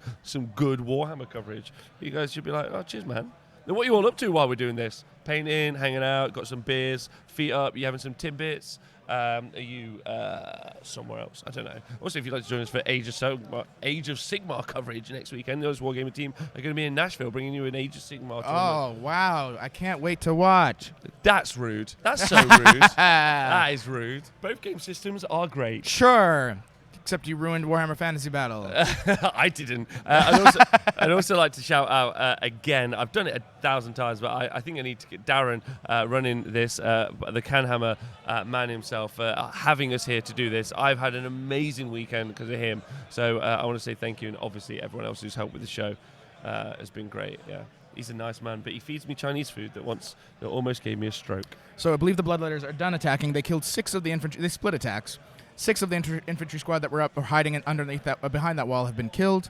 Speaker 1: good Warhammer coverage. You guys should be like, oh, cheers, man. Then what are you all up to while we're doing this? Painting, hanging out, got some beers, feet up, you having some tidbits? Are you somewhere else? I don't know. Also, if you'd like to join us for Age of Sigmar coverage next weekend, those Wargamer team are going to be in Nashville bringing you an Age of Sigmar tournament.
Speaker 2: Oh, wow. I can't wait to watch.
Speaker 1: That's rude. That's so rude. That is rude. Both game systems are great.
Speaker 2: Sure. Except you ruined Warhammer Fantasy Battle.
Speaker 1: I didn't. I'd also like to shout out again. I've done it 1,000 times, but I think I need to get Darren running this, the CanHammer man himself, having us here to do this. I've had an amazing weekend because of him. So I want to say thank you, and obviously everyone else who's helped with the show has been great. Yeah, he's a nice man, but he feeds me Chinese food that almost gave me a stroke.
Speaker 2: So I believe the Bloodletters are done attacking. They killed 6 of the infantry. They split attacks. 6 of the infantry squad that were up or hiding underneath behind that wall have been killed,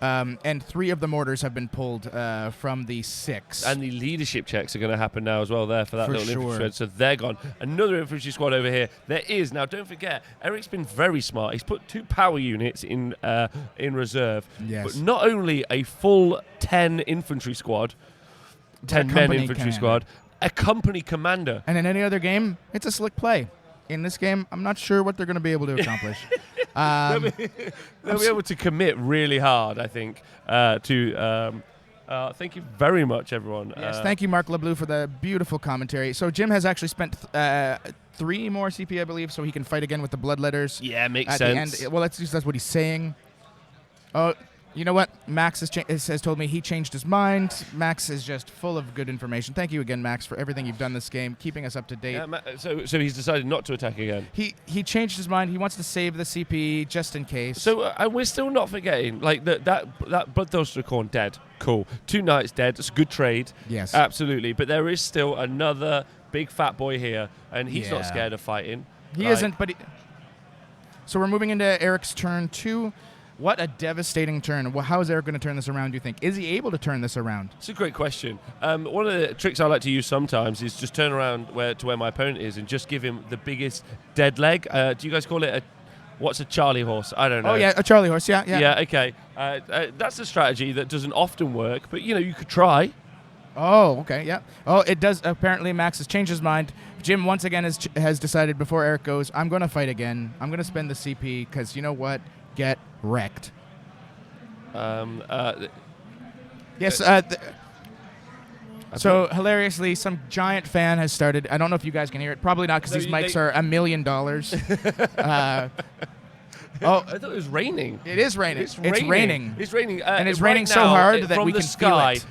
Speaker 2: and 3 of the mortars have been pulled from the 6.
Speaker 1: And the leadership checks are going to happen now as well there for that little infantry squad. So they're gone. Another infantry squad over here. There is now. Don't forget, Eric's been very smart. He's put 2 power units in reserve.
Speaker 2: Yes.
Speaker 1: But not only a full 10 infantry squad, 10 men infantry squad, a company commander.
Speaker 2: And in any other game, it's a slick play. In this game, I'm not sure what they're going to be able to accomplish.
Speaker 1: They'll be able to commit really hard, I think, to... thank you very much, everyone.
Speaker 2: Yes, thank you, Mark LeBlue, for the beautiful commentary. So Jim has actually spent 3 more CP, I believe, so he can fight again with the Bloodletters.
Speaker 1: Yeah, makes
Speaker 2: at
Speaker 1: sense.
Speaker 2: The end. Well, that's what he's saying. Oh, You know what? Max has told me he changed his mind. Max is just full of good information. Thank you again, Max, for everything you've done this game, keeping us up to date.
Speaker 1: Yeah, so he's decided not to attack again.
Speaker 2: He changed his mind. He wants to save the CP just in case.
Speaker 1: So and we're still not forgetting, like that Bloodthirster Corn dead. Cool. 2 knights dead. It's a good trade.
Speaker 2: Yes.
Speaker 1: Absolutely. But there is still another big fat boy here, and he's not scared of fighting.
Speaker 2: He isn't, but... So we're moving into Eric's turn 2. What a devastating turn. Well, how is Eric going to turn this around, do you think? Is he able to turn this around?
Speaker 1: It's a great question. One of the tricks I like to use sometimes is just turn around to where my opponent is and just give him the biggest dead leg. Do you guys call it what's a Charlie horse? I don't know.
Speaker 2: Oh, yeah, a Charlie horse, yeah.
Speaker 1: Yeah, okay. That's a strategy that doesn't often work, but, you could try.
Speaker 2: Oh, okay, yeah. Oh, it does. Apparently, Max has changed his mind. Jim, once again, has decided before Eric goes, I'm going to fight again. I'm going to spend the CP because, you know what? Get wrecked. Yes. So hilariously, some giant fan has started. I don't know if you guys can hear it. Probably not because these mics are $1 million.
Speaker 1: I thought it was raining.
Speaker 2: It is raining. It's raining.
Speaker 1: It's raining.
Speaker 2: And it's
Speaker 1: right
Speaker 2: raining so
Speaker 1: now,
Speaker 2: hard that
Speaker 1: from
Speaker 2: we
Speaker 1: the
Speaker 2: can
Speaker 1: sky,
Speaker 2: feel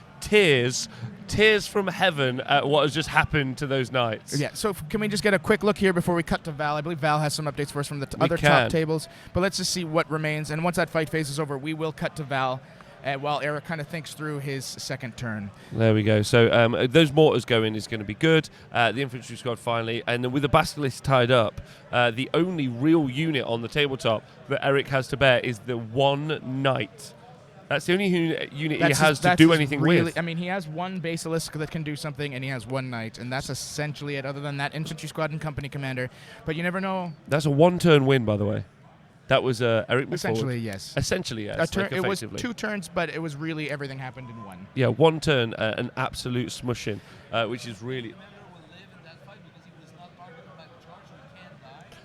Speaker 1: it. Tears from heaven at what has just happened to those knights.
Speaker 2: Yeah, so can we just get a quick look here before we cut to Val? I believe Val has some updates for us from the other top tables. But let's just see what remains. And once that fight phase is over, we will cut to Val while Eric kind of thinks through his second turn.
Speaker 1: There we go. So those mortars going is going to be good. The infantry squad finally. And with the basilisk tied up, the only real unit on the tabletop that Eric has to bear is the 1 knight. That's the only unit he has to do anything with.
Speaker 2: I mean, he has 1 basilisk that can do something, and he has 1 knight, and that's essentially it, other than that infantry squad and company commander. But you never know.
Speaker 1: That's a 1-turn win, by the way. That was Eric
Speaker 2: Essentially, yes.
Speaker 1: Essentially, yes.
Speaker 2: It was 2 turns, but it was really everything happened in 1.
Speaker 1: Yeah, 1 turn, an absolute smushing, which is really...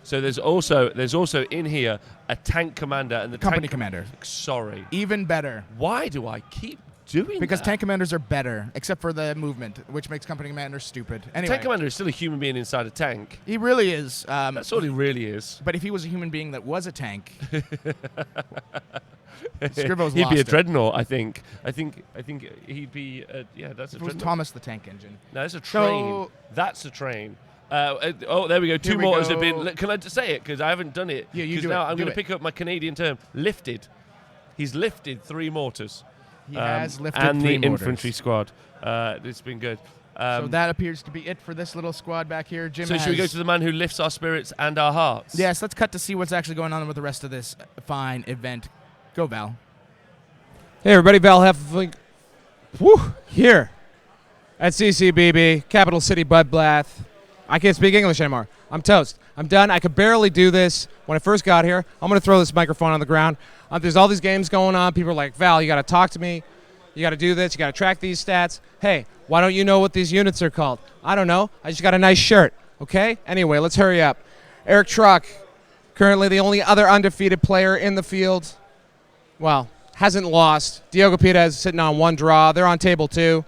Speaker 1: So there's also in here a tank commander and the
Speaker 2: company commander.
Speaker 1: Sorry.
Speaker 2: Even better.
Speaker 1: Why do I keep doing
Speaker 2: because
Speaker 1: that?
Speaker 2: Tank commanders are better, except for the movement, which makes company commanders stupid. Anyway.
Speaker 1: Tank commander is still a human being inside a tank.
Speaker 2: He really is.
Speaker 1: That's all he really is.
Speaker 2: But if he was a human being that was a tank, Scrivo's
Speaker 1: he'd
Speaker 2: lost
Speaker 1: be a
Speaker 2: it.
Speaker 1: dreadnought, I think. I think he'd be. That's a
Speaker 2: it was
Speaker 1: dreadnought.
Speaker 2: Thomas the Tank Engine.
Speaker 1: No, that's a train. That's a train. There we go. 2 mortars have been. Can I just say it? Because I haven't done it.
Speaker 2: Yeah, you do
Speaker 1: now
Speaker 2: it.
Speaker 1: I'm going to pick up my Canadian term. Lifted. He's lifted 3 mortars.
Speaker 2: He has lifted
Speaker 1: and
Speaker 2: 3
Speaker 1: the
Speaker 2: mortars.
Speaker 1: infantry squad. It's been good.
Speaker 2: So that appears to be it for this little squad back here. Jim.
Speaker 1: So should we go to the man who lifts our spirits and our hearts?
Speaker 2: Yes. Let's cut to see what's actually going on with the rest of this fine event. Go, Val.
Speaker 3: Hey, everybody. Val Heffelfinger. Here at CCBB, Capital City Bloodbath. I can't speak English anymore. I'm toast. I'm done. I could barely do this when I first got here. I'm going to throw this microphone on the ground. There's all these games going on. People are like, Val, you got to talk to me. You got to do this. You got to track these stats. Hey, why don't you know what these units are called? I don't know. I just got a nice shirt. Okay? Anyway, let's hurry up. Eric Truck, currently the only other undefeated player in the field. Well, hasn't lost. Diogo Pita is sitting on 1 draw. They're on table 2.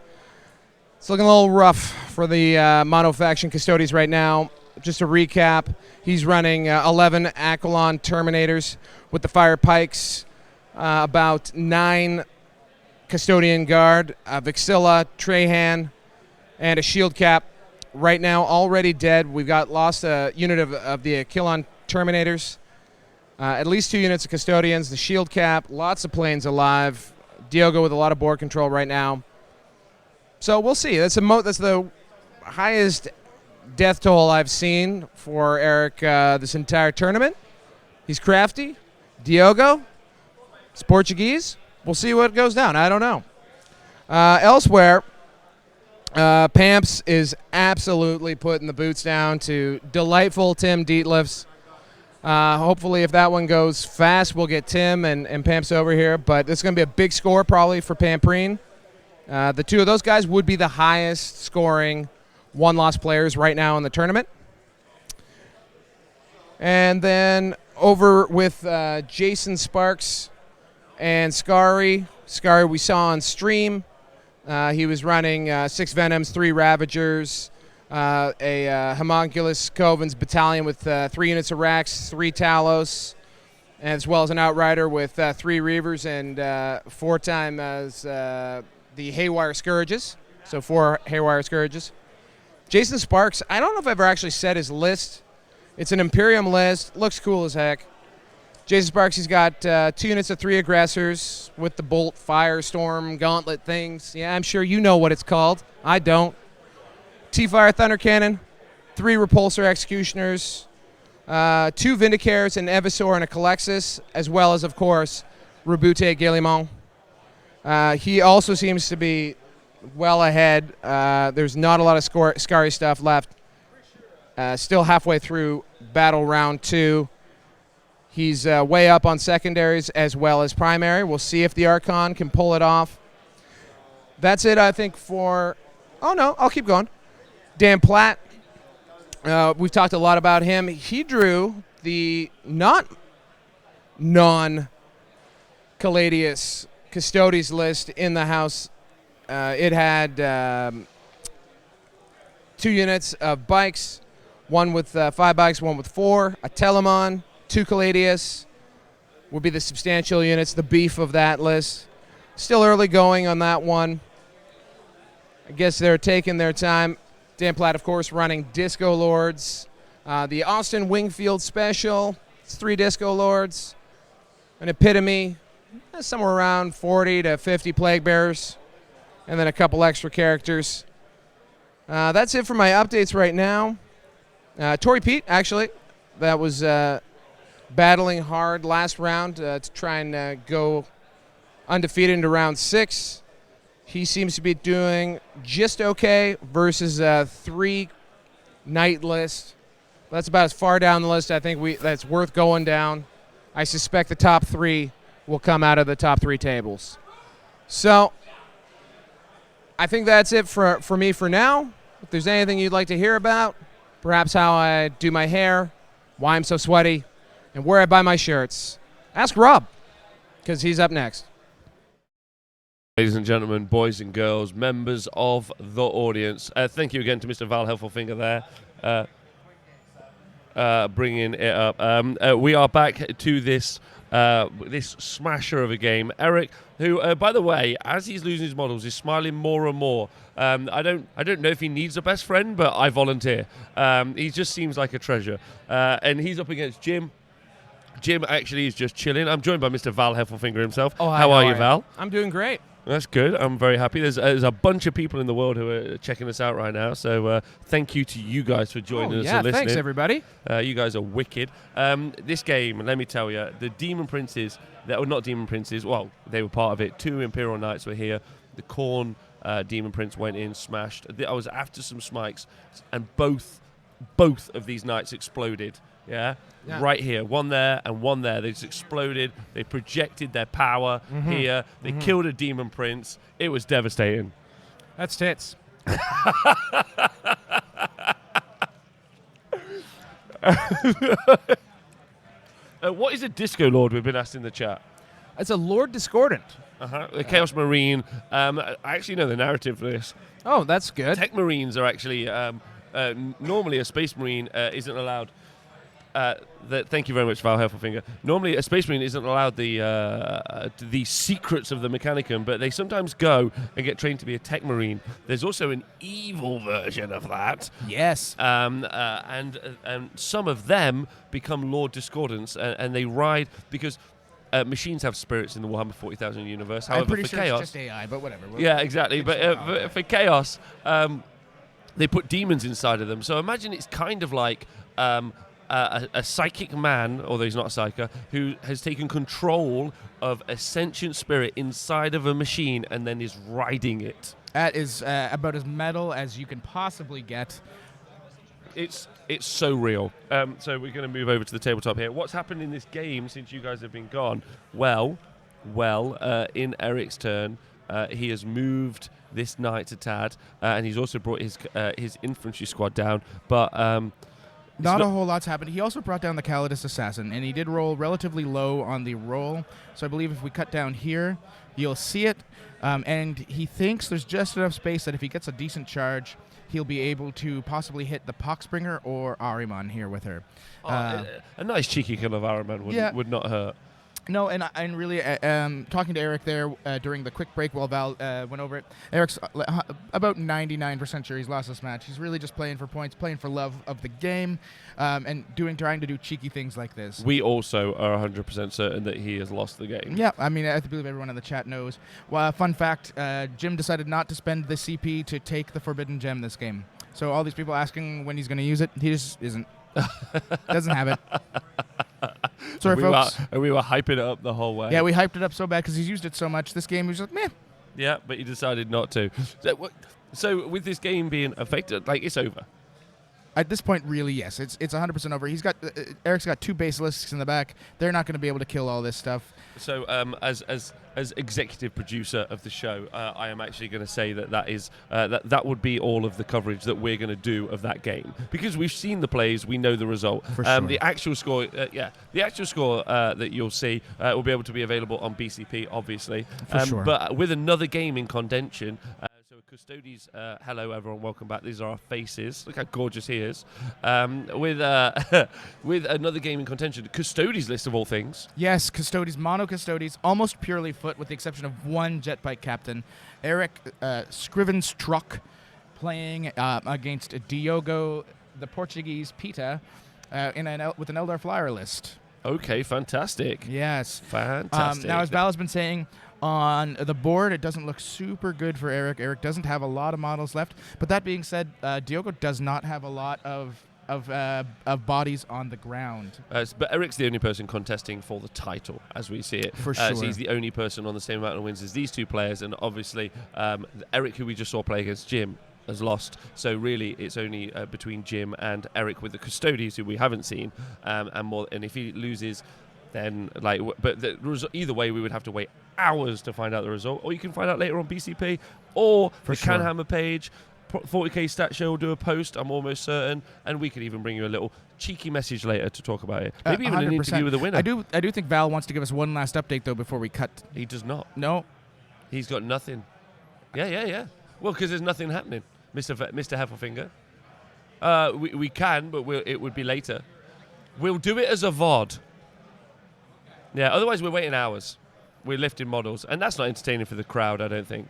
Speaker 3: It's looking a little rough for the Mono Faction Custodians right now. Just to recap, he's running 11 Aquilon Terminators with the Fire Pikes, about 9 Custodian Guard, Vixilla, Trahan, and a Shield Cap. Right now, already dead. We've lost a unit of the Aquilon Terminators, at least 2 units of Custodians, the Shield Cap, lots of planes alive. Diogo with a lot of board control right now. So we'll see. That's the highest death toll I've seen for Eric this entire tournament. He's crafty. Diogo, it's Portuguese. We'll see what goes down. I don't know. Elsewhere, Pamps is absolutely putting the boots down to delightful Tim Dietlifs. Hopefully, if that one goes fast, we'll get Tim and Pamps over here. But it's going to be a big score probably for Pamprine. The 2 of those guys would be the highest scoring 1-loss players right now in the tournament. And then over with Jason Sparks and Scary. Scary we saw on stream. He was running 6 Venoms, 3 Ravagers, a Homunculus Covens battalion with 3 units of Rax, 3 Talos, as well as an Outrider with 3 Reavers and 4 times the Haywire Scourges. So 4 Haywire Scourges. Jason Sparks, I don't know if I've ever actually said his list. It's an Imperium list. Looks cool as heck. Jason Sparks, he's got 2 units of 3 aggressors with the Bolt, Firestorm, Gauntlet things. Yeah, I'm sure you know what it's called. I don't. T-Fire Thunder Cannon, 3 Repulsor Executioners, 2 Vindicares, an Evisor, and a Calexis, as well as, of course, Rebute Guillemot. He also seems to be well ahead. There's not a lot of Scary stuff left. Still halfway through battle round 2. He's way up on secondaries as well as primary. We'll see if the Archon can pull it off. That's it, I think, for... Oh, no, I'll keep going. Dan Platt. We've talked a lot about him. He drew the non-Caladius Custodes list in the house. It had 2 units of bikes, 1 with 5 bikes, 1 with 4, a Telemon, 2 Caladius would be the substantial units, the beef of that list. Still early going on that one. I guess they're taking their time. Dan Platt, of course, running Disco Lords. The Austin Wingfield Special, it's 3 Disco Lords. An Epitome, somewhere around 40 to 50 Plague Bearers. And then a couple extra characters. That's it for my updates right now. Tory Pete, actually, that was battling hard last round to try and go undefeated into round 6. He seems to be doing just okay versus a 3 knight list. That's about as far down the list I think that's worth going down. I suspect the top 3 will come out of the top 3 tables. So I think that's it for me for now. If there's anything you'd like to hear about, perhaps how I do my hair, why I'm so sweaty, and where I buy my shirts, ask Rob, because he's up next.
Speaker 1: Ladies and gentlemen, boys and girls, members of the audience, thank you again to Mr. Val Heffelfinger there, bringing it up. We are back to this smasher of a game. Eric, who, by the way, as he's losing his models, is smiling more and more. I don't know if he needs a best friend, but I volunteer. He just seems like a treasure. And he's up against Jim. Jim actually is just chilling. I'm joined by Mr. Val Heffelfinger himself.
Speaker 2: Oh, hi,
Speaker 1: how are you, Val?
Speaker 3: I'm doing great.
Speaker 1: That's good. I'm very happy. There's a bunch of people in the world who are checking us out right now. So thank you to you guys for joining us and listening.
Speaker 3: Thanks, everybody.
Speaker 1: You guys are wicked. This game, let me tell you, the Demon Princes, not Demon Princes, well, they were part of it. 2 Imperial Knights were here. The Khorne Demon Prince went in, smashed. I was after some smikes, and both of these knights exploded. Yeah, right here, one there and one there. They just exploded. They projected their power here. They killed a demon prince. It was devastating.
Speaker 2: That's tits.
Speaker 1: What is a Disco Lord? We've been asked in the chat.
Speaker 2: It's a Lord Discordant.
Speaker 1: The Chaos Marine. I actually know the narrative for this.
Speaker 2: Oh, that's good.
Speaker 1: Tech Marines are actually normally a Space Marine isn't allowed. Thank you very much, Val Heffelfinger. Normally, a Space Marine isn't allowed the secrets of the Mechanicum, but they sometimes go and get trained to be a Tech Marine. There's also an evil version of that.
Speaker 2: Yes.
Speaker 1: And some of them become Lord Discordants, and they ride because machines have spirits in the Warhammer 40,000 universe. However,
Speaker 2: I'm pretty
Speaker 1: for
Speaker 2: sure
Speaker 1: Chaos,
Speaker 2: it's just AI, but whatever.
Speaker 1: Yeah, exactly. But for Chaos, they put demons inside of them. So imagine it's kind of like a psychic man, although he's not a psyker, who has taken control of a sentient spirit inside of a machine and then is riding it.
Speaker 2: That is about as metal as you can possibly get.
Speaker 1: It's so real. So we're going to move over to the tabletop here. What's happened in this game since you guys have been gone? Well, in Eric's turn, he has moved this knight a tad, and he's also brought his infantry squad down. But
Speaker 2: Not a whole lot's happened. He also brought down the Calidus Assassin, and he did roll relatively low on the roll. So I believe if we cut down here, you'll see it. And he thinks there's just enough space that if he gets a decent charge, he'll be able to possibly hit the Poxbringer or Ahriman here with her.
Speaker 1: A nice cheeky kill of Ahriman would not hurt.
Speaker 2: No, and really, talking to Eric there during the quick break while Val went over it, Eric's about 99% sure he's lost this match. He's really just playing for points, playing for love of the game, and trying to do cheeky things like this.
Speaker 1: We also are 100% certain that he has lost the game.
Speaker 2: Yeah, I mean, I believe everyone in the chat knows. Well, fun fact, Jim decided not to spend the CP to take the Forbidden Gem this game. So all these people asking when he's going to use it, he just isn't. Doesn't have it. Sorry, folks.
Speaker 1: We were hyping it up the whole way.
Speaker 2: Yeah, we hyped it up so bad because he's used it so much. This game was just meh.
Speaker 1: Yeah, but he decided not to. So with this game being affected, like, it's over.
Speaker 2: At this point, really, yes. It's 100% over. He's got Eric's got 2 basilisks in the back. They're not going to be able to kill all this stuff.
Speaker 1: So as executive producer of the show, I am actually going to say that is that would be all of the coverage that we're going to do of that game, because we've seen the plays, we know the result.
Speaker 2: For sure.
Speaker 1: The actual score, that you'll see will be able to be available on BCP, obviously.
Speaker 2: For sure.
Speaker 1: But with another game in contention. Custodes, hello everyone, welcome back. These are our faces. Look how gorgeous he is. With another game in contention, Custodes list of all things.
Speaker 2: Yes, Custodes, mono Custodes, almost purely foot with the exception of one Jetbike captain. Eric Scriven's truck playing against Diogo, the Portuguese Peter, with an Eldar Flyer list.
Speaker 1: Okay, fantastic.
Speaker 2: Yes.
Speaker 1: Fantastic.
Speaker 2: Now, as Val has been saying, on the board, it doesn't look super good for Eric. Eric doesn't have a lot of models left. But that being said, Diogo does not have a lot of bodies on the ground.
Speaker 1: But Eric's the only person contesting for the title, as we see it.
Speaker 2: For sure.
Speaker 1: So he's the only person on the same amount of wins as these two players. And obviously, Eric, who we just saw play against Jim, has lost. So really, it's only between Jim and Eric with the Custodes, who we haven't seen. And if he loses, then either way, we would have to wait hours to find out the result, or you can find out later on BCP or the CanHammer page. 40k Stat Show will do a post, I'm almost certain, and we could even bring you a little cheeky message later to talk about it. Maybe even
Speaker 2: 100%.
Speaker 1: an interview with the winner.
Speaker 2: I do think Val wants to give us one last update though before we cut.
Speaker 1: He does not.
Speaker 2: No,
Speaker 1: he's got nothing. Yeah. Well, because there's nothing happening, Mr. Heffelfinger. We can, but it would be later. We'll do it as a VOD. Yeah, otherwise we're waiting hours. We're lifting models, and that's not entertaining for the crowd, I don't think.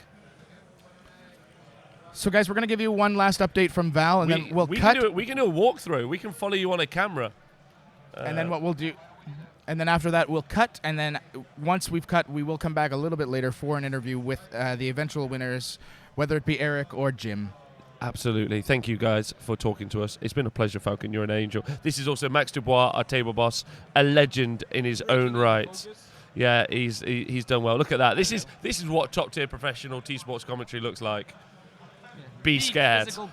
Speaker 2: So, guys, we're going to give you one last update from Val, and then we'll cut.
Speaker 1: We can do a walkthrough. We can follow you on a camera.
Speaker 2: And then what we'll do, and then after that, we'll cut, and then once we've cut, we will come back a little bit later for an interview with the eventual winners, whether it be Eric or Jim.
Speaker 1: Absolutely. Thank you, guys, for talking to us. It's been a pleasure, Falcon. You're an angel. This is also Max Dubois, our table boss, a legend in his own right. Yeah, he's done well. Look at that. This is what top-tier professional T-Sports commentary looks like. Be scared.
Speaker 4: So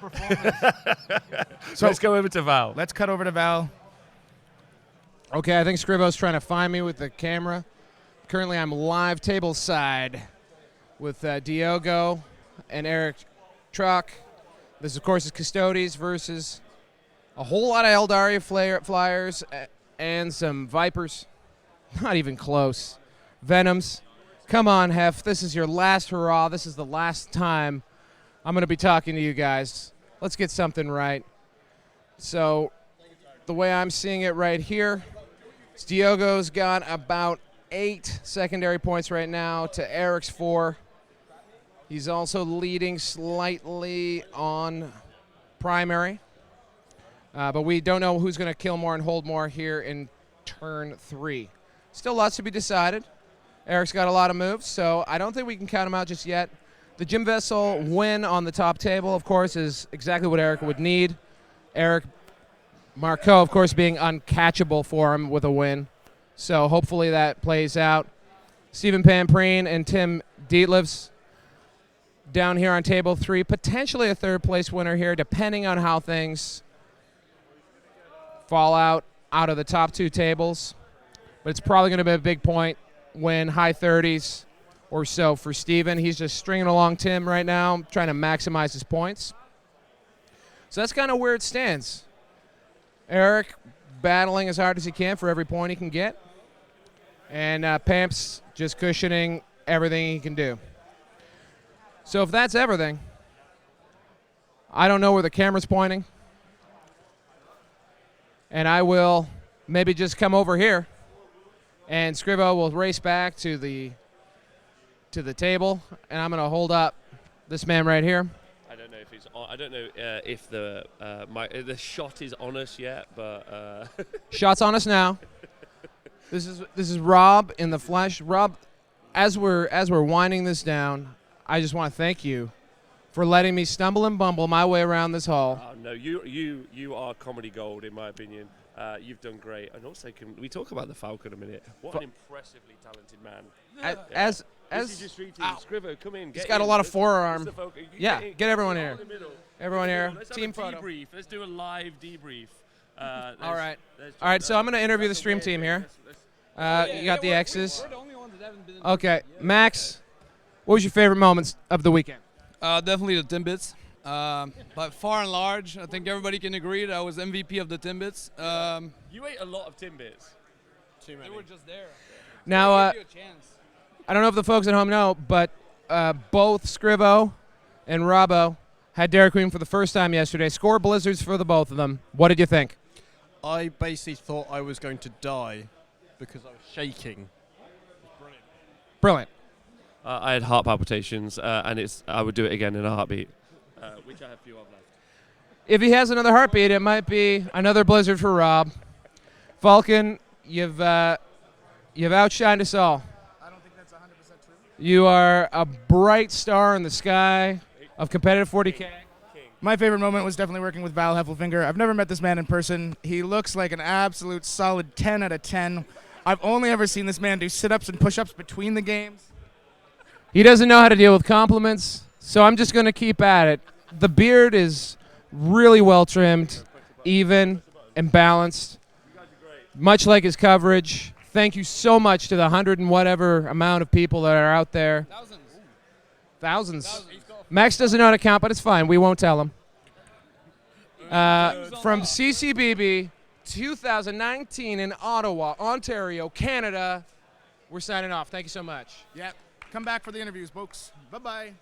Speaker 1: let's go over to Val.
Speaker 2: Let's cut over to Val.
Speaker 3: Okay, I think Scribo's trying to find me with the camera. Currently, I'm live table side with Diogo and Eric Truck. This, of course, is Custodes versus a whole lot of Eldaria Flyers and some Vipers. Not even close. Venoms. Come on, Hef. This is your last hurrah. This is the last time I'm going to be talking to you guys. Let's get something right. So the way I'm seeing it right here, Diogo's got about 8 secondary points right now to Eric's 4. He's also leading slightly on primary. But we don't know who's going to kill more and hold more here in turn 3. Still lots to be decided. Eric's got a lot of moves, so I don't think we can count him out just yet. The Jim Vessel win on the top table, of course, is exactly what Eric would need. Eric Marcoux, of course, being uncatchable for him with a win. So hopefully that plays out. Stephen Pamprine and Tim Dietlevs down here on table 3. Potentially a third-place winner here, depending on how things fall out of the top 2 tables. But it's probably going to be a big point win, high 30s or so for Steven. He's just stringing along Tim right now, trying to maximize his points. So that's kind of where it stands. Eric battling as hard as he can for every point he can get. And Pamps just cushioning everything he can do. So if that's everything, I don't know where the camera's pointing. And I will maybe just come over here. And Scrivo will race back to the table. And I'm going to hold up this man right here.
Speaker 1: I don't know if he's on, I don't know if the shot is on us yet, but
Speaker 3: Shot's on us now. This is Rob in the flesh. Rob, as we're winding this down, I just want to thank you for letting me stumble and bumble my way around this hall.
Speaker 1: Oh, no, you are comedy gold in my opinion. You've done great, and also can we talk about the Falcon a minute? What an impressively talented man!
Speaker 3: As
Speaker 1: this is just DreamTee. Scrivo, come in.
Speaker 3: He's got a lot of forearm. Yeah,
Speaker 1: Get
Speaker 3: get everyone here.
Speaker 1: Everyone
Speaker 3: here.
Speaker 1: Let's
Speaker 3: Team
Speaker 1: have a
Speaker 3: photo.
Speaker 1: debrief. Let's do a live debrief.
Speaker 3: All right. So I'm going to interview the stream team here. You got the X's. Okay, Max, what was your favorite moments of the weekend?
Speaker 4: Definitely the Timbits. But far and large, I think everybody can agree that I was MVP of the Timbits.
Speaker 1: You ate a lot of Timbits.
Speaker 4: They were just there.
Speaker 3: Now, I don't know if the folks at home know, but both Scrivo and Robbo had Dairy Queen for the first time yesterday. Score blizzards for the both of them. What did you think?
Speaker 5: I basically thought I was going to die because I was shaking.
Speaker 3: Brilliant.
Speaker 1: I had heart palpitations, and I would do it again in a heartbeat, which I have few of left.
Speaker 3: If he has another heartbeat, it might be another blizzard for Rob. Falcon, you've outshined us all.
Speaker 2: I don't think that's 100% true.
Speaker 3: You are a bright star in the sky of competitive 40K.
Speaker 2: My favorite moment was definitely working with Val Heffelfinger. I've never met this man in person. He looks like an absolute solid 10 out of 10. I've only ever seen this man do sit-ups and push-ups between the games.
Speaker 3: He doesn't know how to deal with compliments, so I'm just going to keep at it. The beard is really well trimmed, even, and balanced, much like his coverage. Thank you so much to the 100 and whatever amount of people that are out there. Thousands. Max doesn't know how to count, but it's fine. We won't tell him. From CCBB 2019 in Ottawa, Ontario, Canada, we're signing off. Thank you so much.
Speaker 2: Yep. Come back for the interviews, folks. Bye-bye.